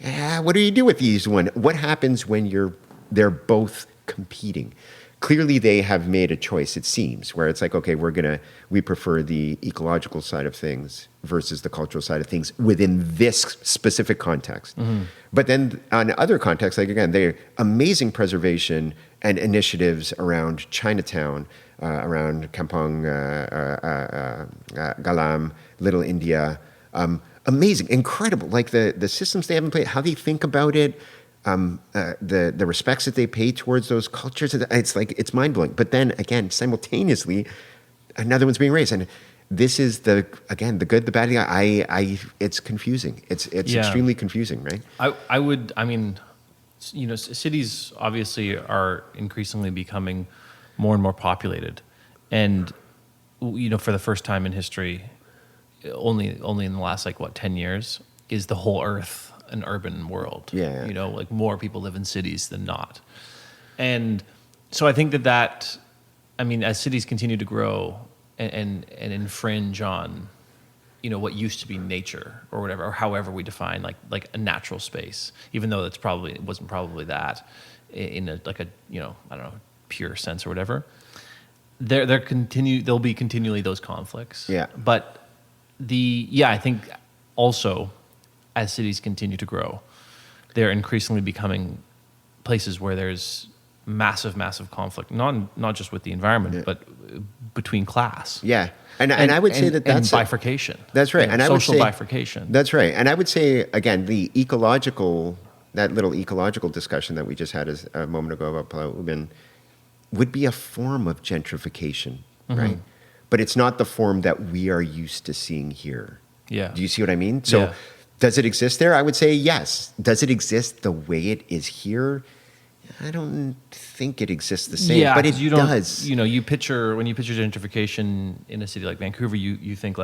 Yeah, what do you do with these one? What happens when they're both competing? Clearly, they have made a choice, it seems, where it's like, okay, we prefer the ecological side of things versus the cultural side of things within this specific context. Mm-hmm. But then on other contexts, like again, they're amazing preservation and initiatives around Chinatown, around Kampong Galam, Little India, amazing, incredible. Like the systems they have in place, how they think about it, the respects that they pay towards those cultures. It's like, it's mind blowing. But then again, simultaneously, another one's being raised. And this is the good, the bad. It's confusing. It's extremely confusing, right? Cities obviously are increasingly becoming more and more populated. And, for the first time in history, only in the last 10 years is the whole earth an urban world. Yeah. More people live in cities than not. And so I think that as cities continue to grow and infringe on what used to be nature or whatever, or however we define like a natural space, even though it wasn't probably that in a pure sense or whatever, there'll be continually those conflicts. Yeah. But I think also as cities continue to grow, they're increasingly becoming places where there's massive conflict, not just with the environment, but between class. Yeah. And I would say that's bifurcation. That's right. And social bifurcation. That's right. And I would say, again, that little ecological discussion that we just had a moment ago about Pulau Ubin would be a form of gentrification, right? But it's not the form that we are used to seeing here. Yeah. Do you see what I mean? So does it exist there? I would say yes. Does it exist the way it is here? I don't think it exists the same, but it does. When you picture gentrification in a city like Vancouver, you think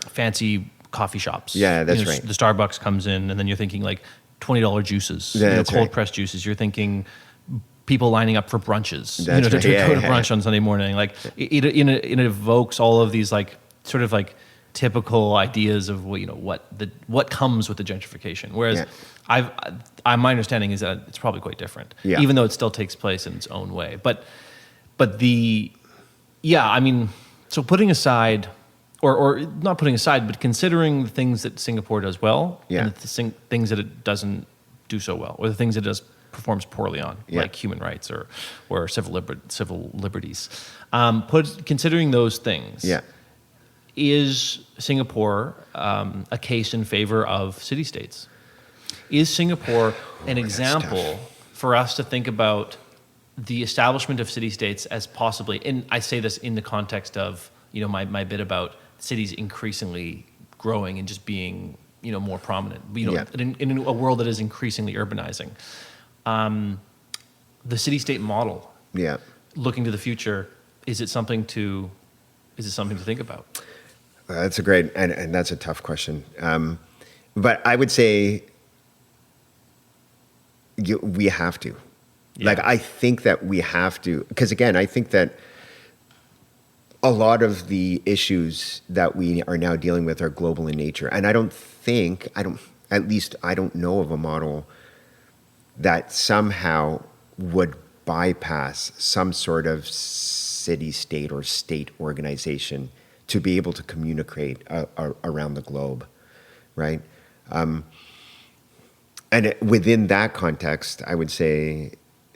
fancy coffee shops. Yeah, that's right. The Starbucks comes in, and then you're thinking like $20 juices, That's cold right. pressed juices. You're thinking people lining up for brunches, That's to right. go to brunch on Sunday morning. Like it evokes all of these like sort of like typical ideas of what comes with the gentrification. Whereas my understanding is that it's probably quite different, even though it still takes place in its own way. But so putting aside, or not putting aside, but considering the things that Singapore does well, and the things that it doesn't do so well, or the things that it performs poorly on, like human rights or civil liberties. Considering those things, is Singapore a case in favor of city-states? Is Singapore an example for us to think about the establishment of city-states as possibly, and I say this in the context of my bit about cities increasingly growing and just being more prominent, in a world that is increasingly urbanizing. The city-state model, looking to the future, is it something to think about? That's a great, and that's a tough question. But I would say we have to. Like, I think that we have to, because again, I think that a lot of the issues that we are now dealing with are global in nature. And I don't know of a model that somehow would bypass some sort of city-state or state organization to be able to communicate around the globe, right? And within that context, I would say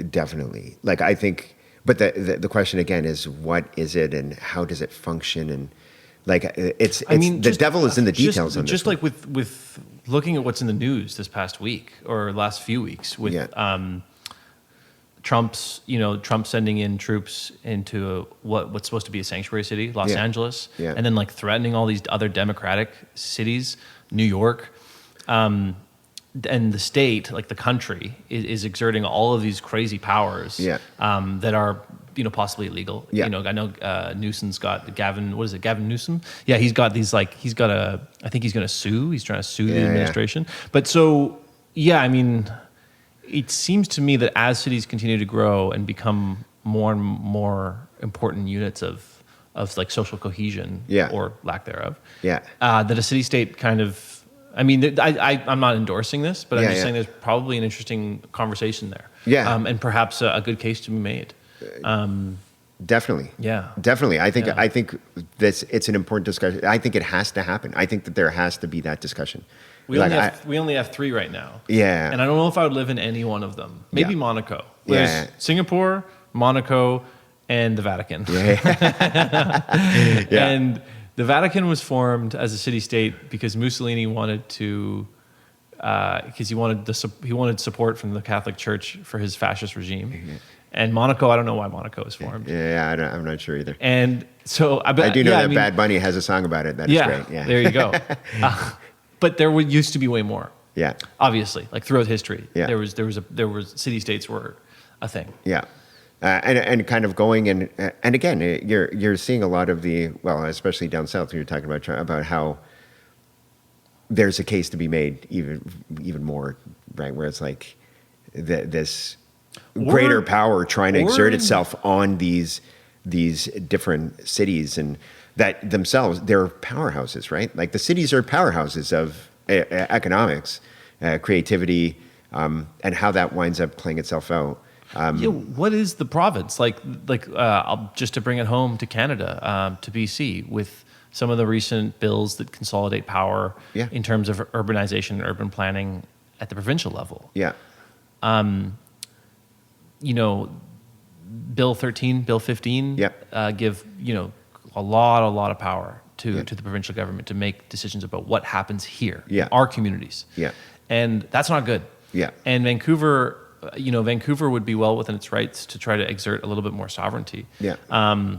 definitely. Like, I think, but the question again is, what is it and how does it function? And like, the devil is in the details on this. Just like with looking at what's in the news this past week or last few weeks with Trump sending in troops into what's supposed to be a sanctuary city, Los Angeles, and then like threatening all these other democratic cities, New York, and the state, like the country, is exerting all of these crazy powers that are possibly illegal. I know Newsom's got Gavin Newsom? Yeah, I think he's going to sue. He's trying to sue the administration. But so, it seems to me that as cities continue to grow and become more and more important units of like social cohesion or lack thereof, that a city-state kind of, I'm not endorsing this, but I'm just saying there's probably an interesting conversation there. And perhaps a good case to be made. Definitely. Yeah. Definitely. I think it's an important discussion. I think it has to happen. I think that there has to be that discussion. We only have 3 right now. Yeah. And I don't know if I would live in any one of them. Maybe Monaco. There's Singapore, Monaco, and the Vatican. And the Vatican was formed as a city-state because Mussolini wanted to, because he wanted support from the Catholic Church for his fascist regime. And Monaco, I don't know why Monaco was formed. I'm not sure either. And so I do know that Bad Bunny has a song about it. That is great. Yeah, there you go. But there used to be way more. Yeah, obviously, like throughout history, there was city-states were a thing. Yeah. And kind of going and again, you're seeing a lot of especially down south, you're talking about how there's a case to be made even more, right? Where it's like this greater power trying to exert itself on these different cities, and that themselves, they're powerhouses, right? Like the cities are powerhouses of economics, creativity, and how that winds up playing itself out. What is the province like? Just to bring it home to Canada, to BC, with some of the recent bills that consolidate power in terms of urbanization and urban planning at the provincial level. Yeah. Bill 13, Bill 15 give a lot of power to the provincial government to make decisions about what happens here, in our communities. Yeah. And that's not good. Yeah. And Vancouver would be well within its rights to try to exert a little bit more sovereignty. Yeah. But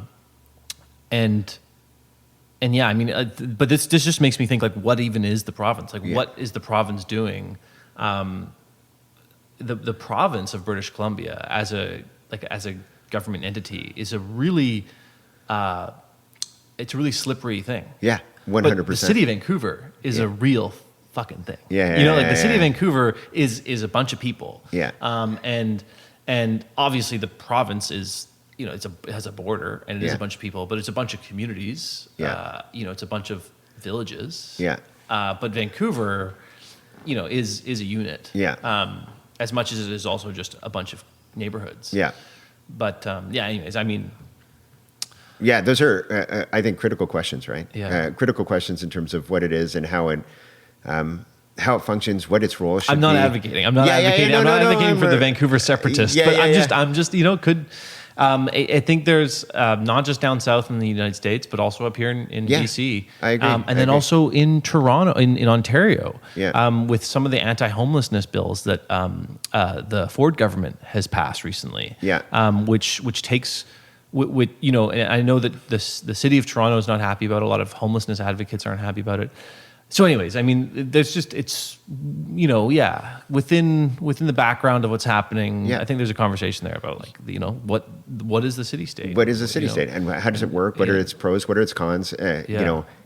this just makes me think, like, what even is the province? Like, what is the province doing? The province of British Columbia as a government entity is a really slippery thing. Yeah. But the city of Vancouver is a real fucking thing. The city of Vancouver is a bunch of people. Yeah. And obviously the province is, it has a border and it is a bunch of people, but it's a bunch of communities. Yeah. It's a bunch of villages. Yeah. But Vancouver, is a unit. Yeah. As much as it is also just a bunch of neighborhoods. Yeah. But anyways, I mean. Yeah, those are, I think, critical questions, right? Yeah. Critical questions in terms of what it is and how it functions, what its role should be. I'm not advocating. I'm not advocating for the Vancouver separatists. I'm just, I think there's not just down south in the United States, but also up here in BC. I agree. And then also in Toronto, in Ontario, Yeah. with some of the anti-homelessness bills that the Ford government has passed recently. Yeah. Which takes. And I know that the city of Toronto is not happy about it. A lot of homelessness advocates aren't happy about it. So anyways, I mean, there's just, it's, within the background of what's happening, I think there's a conversation there about what is the city state? What is the city state and how does it work? What are its pros? What are its cons?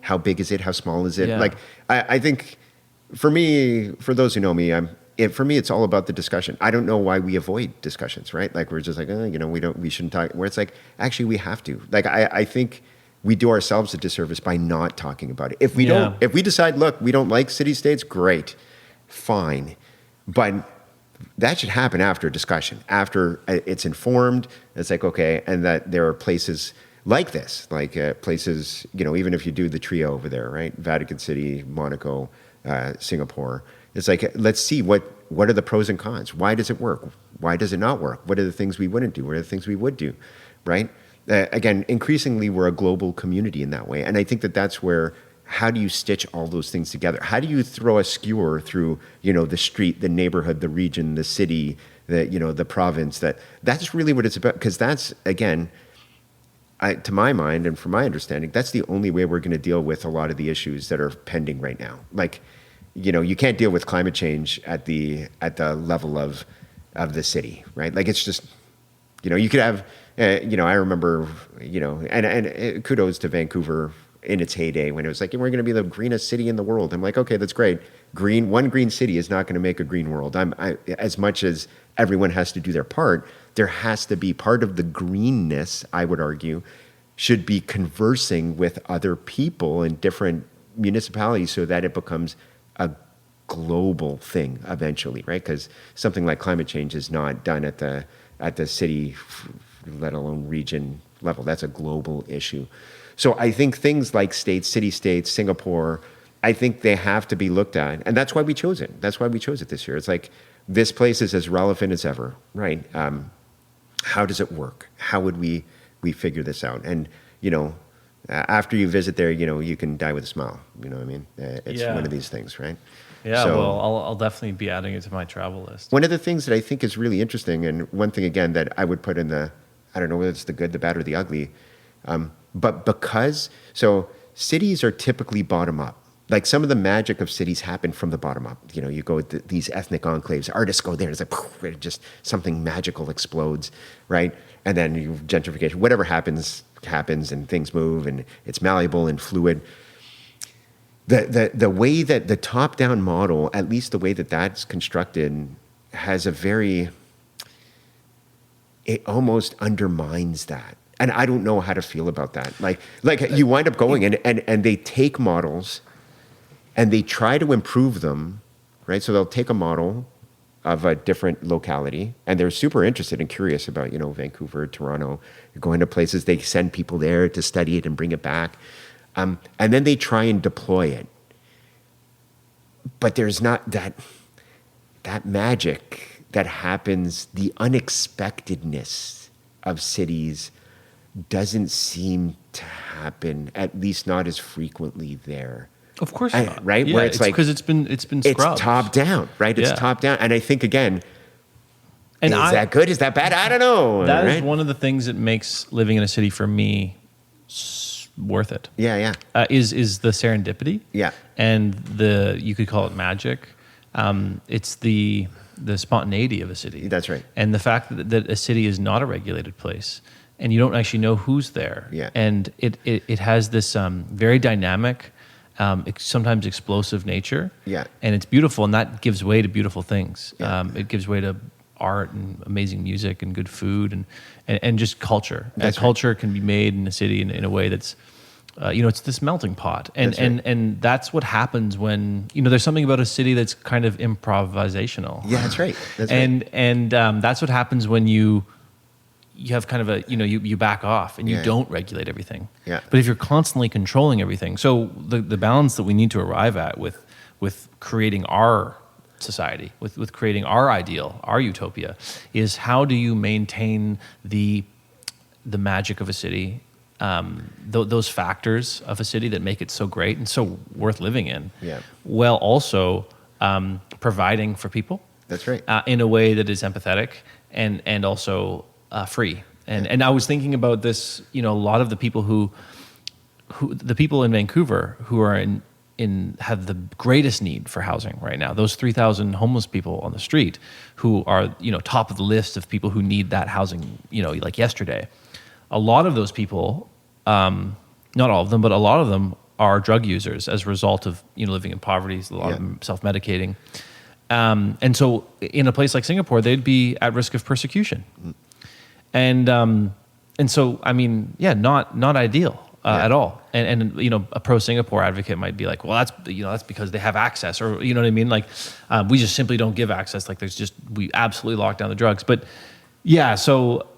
How big is it? How small is it? Yeah. I think for me, for those who know me, for me, it's all about the discussion. I don't know why we avoid discussions, right? Like we're just like, we shouldn't talk. Where it's like, actually, we have to. Like I think we do ourselves a disservice by not talking about it. If we decide, look, we don't like city states, great, fine, but that should happen after a discussion, after it's informed. It's like, okay, and that there are places like this, like places, even if you do the trio over there, right? Vatican City, Monaco, Singapore. It's like, let's see what are the pros and cons? Why does it work? Why does it not work? What are the things we wouldn't do? What are the things we would do, right? Again, increasingly, we're a global community in that way. And I think that's where, how do you stitch all those things together? How do you throw a skewer through, the street, the neighborhood, the region, the city, the province? That's really what it's about. Because that's, again, to my mind and from my understanding, that's the only way we're going to deal with a lot of the issues that are pending right now. Like, you can't deal with climate change at the level of the city, right? Like it's just, you could have, I remember, and kudos to Vancouver in its heyday when it was like, we're going to be the greenest city in the world. I'm like, okay, that's great. One green city is not going to make a green world. As much as everyone has to do their part, there has to be part of the greenness, I would argue, should be conversing with other people in different municipalities so that it becomes a global thing eventually, right? Because something like climate change is not done at the city, let alone region level. That's a global issue. So I think things like city-states, Singapore, I think they have to be looked at. And that's why we chose it. That's why we chose it this year. It's like, this place is as relevant as ever, right? How does it work? How would we figure this out? And, after you visit there, you can die with a smile. You know what I mean? It's one of these things, right? Yeah, so, well, I'll definitely be adding it to my travel list. One of the things that I think is really interesting, and one thing, again, that I would put in I don't know whether it's the good, the bad, or the ugly, but so cities are typically bottom up. Like some of the magic of cities happen from the bottom up. You go with these ethnic enclaves, artists go there, it's like, poof, just something magical explodes, right? And then gentrification, whatever happens, and things move, and it's malleable and fluid. The way that the top-down model, at least the way that that's constructed, has it almost undermines that. And I don't know how to feel about that. Like you wind up going and they take models and they try to improve them, right? So they'll take a model of a different locality, and they're super interested and curious about, Vancouver, Toronto. You're going to places, they send people there to study it and bring it back. And then they try and deploy it. But there's not that magic that happens, the unexpectedness of cities doesn't seem to happen, at least not as frequently there. Of course not. Right? Yeah, where it's like, because it's been scrubbed. It's top down, right? It's top down. And I think, again, is that good? Is that bad? I don't know. That right? is one of the things that makes living in a city for me worth it. Yeah. Is the serendipity. Yeah. And you could call it magic. It's the spontaneity of a city. That's right. And the fact that a city is not a regulated place, and you don't actually know who's there. Yeah. And it has this very dynamic sometimes explosive nature. Yeah. And it's beautiful, and that gives way to beautiful things. Yeah. It gives way to art and amazing music and good food and just culture. That's that culture can be made in a city in a way that's, it's this melting pot. And that's what happens when, there's something about a city that's kind of improvisational. Yeah, that's right. And that's what happens when you have kind of you back off and you don't regulate everything. Yeah. But if you're constantly controlling everything, so the balance that we need to arrive at with creating our society, with creating our ideal, our utopia, is how do you maintain the magic of a city, those factors of a city that make it so great and so worth living in, while also providing for people. That's right. In a way that is empathetic and also free. And I was thinking about this, a lot of the people who the people in Vancouver who are have the greatest need for housing right now, those 3,000 homeless people on the street who are, top of the list of people who need that housing, like yesterday. A lot of those people, not all of them, but a lot of them are drug users as a result of, living in poverty, a lot of them self-medicating. And so in a place like Singapore, they'd be at risk of persecution. And so, not ideal. At all, and a pro Singapore advocate might be like, well, that's because they have access, or you know what I mean, like we just simply don't give access. Like we absolutely lock down the drugs. But so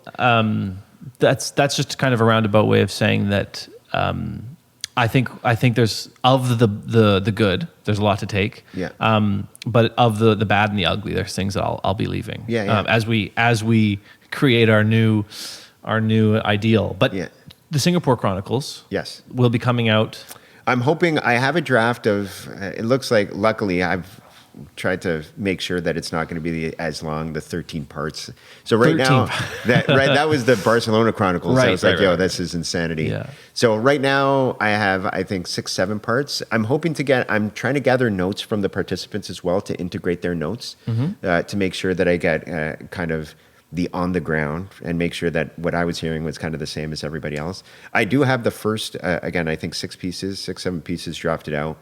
that's just kind of a roundabout way of saying that I think there's of the good, there's a lot to take. But of the bad and the ugly, there's things that I'll be leaving. As we create our new ideal, but. The Singapore Chronicles will be coming out. I'm hoping I have a draft of, it looks like, luckily, I've tried to make sure that it's not going to be as long, the 13 parts. So now, that was the Barcelona Chronicles. I was like, this is insanity. Yeah. So right now I have, I think, 6-7 parts. I'm trying to gather notes from the participants as well to integrate their notes to make sure that I get kind of the on the ground and make sure that what I was hearing was kind of the same as everybody else. I do have the first, again, I think 6-7 pieces drafted out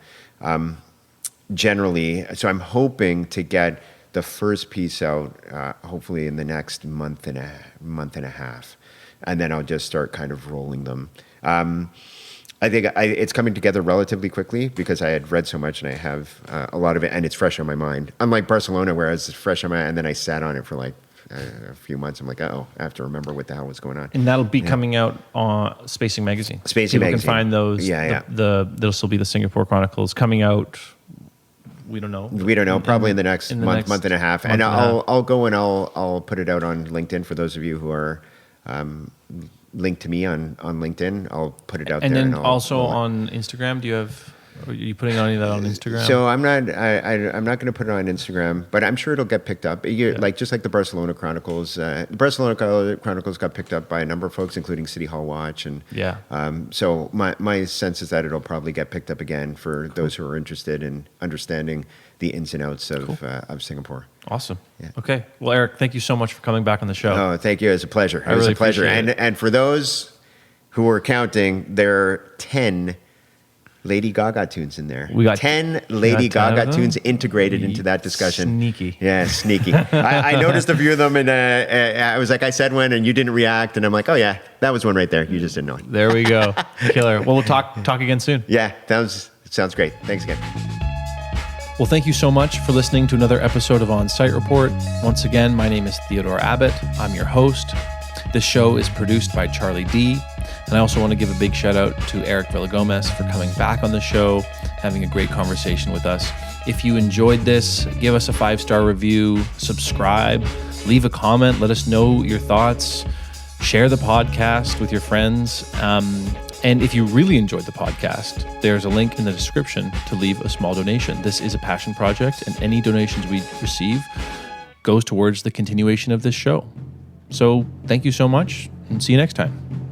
generally. So I'm hoping to get the first piece out hopefully in the next month and a half. And then I'll just start kind of rolling them. I think it's coming together relatively quickly because I had read so much and I have a lot of it and it's fresh on my mind. Unlike Barcelona, whereas it's fresh on my mind, and then I sat on it for like a few months. I'm like, I have to remember what the hell was going on. And that'll be coming out on Spacing Magazine. Spacing Magazine. People can find those. There'll still be the Singapore Chronicles coming out. We don't know. Probably in the next month and a half. And I'll go and I'll put it out on LinkedIn for those of you who are linked to me on LinkedIn. I'll put it out there. And then also on Instagram, are you putting any of that on Instagram? So I'm not going to put it on Instagram, but I'm sure it'll get picked up. Just like the Barcelona Chronicles. The Barcelona Chronicles got picked up by a number of folks, including City Hall Watch, and so my sense is that it'll probably get picked up again for those who are interested in understanding the ins and outs of Singapore. Awesome. Yeah. Okay. Well, Eric, thank you so much for coming back on the show. Oh, thank you. It was a pleasure. It was a pleasure. And for those who are counting, there are 10 Lady Gaga tunes in there. We got 10 Lady Gaga tunes integrated into that discussion. Sneaky. Yeah, sneaky. I noticed a few of them, and I was like, I said one, and you didn't react, and I'm like, oh yeah, that was one right there. You just didn't know it. There we go. Killer. Well, we'll talk again soon. Yeah, sounds great. Thanks again. Well, thank you so much for listening to another episode of On-Site Report. Once again, my name is Theodore Abbott. I'm your host. This show is produced by Charlie D. And I also want to give a big shout out to Erick Villagomez for coming back on the show, having a great conversation with us. If you enjoyed this, give us a 5-star review, subscribe, leave a comment, let us know your thoughts, share the podcast with your friends. And if you really enjoyed the podcast, there's a link in the description to leave a small donation. This is a passion project, and any donations we receive goes towards the continuation of this show. So thank you so much, and see you next time.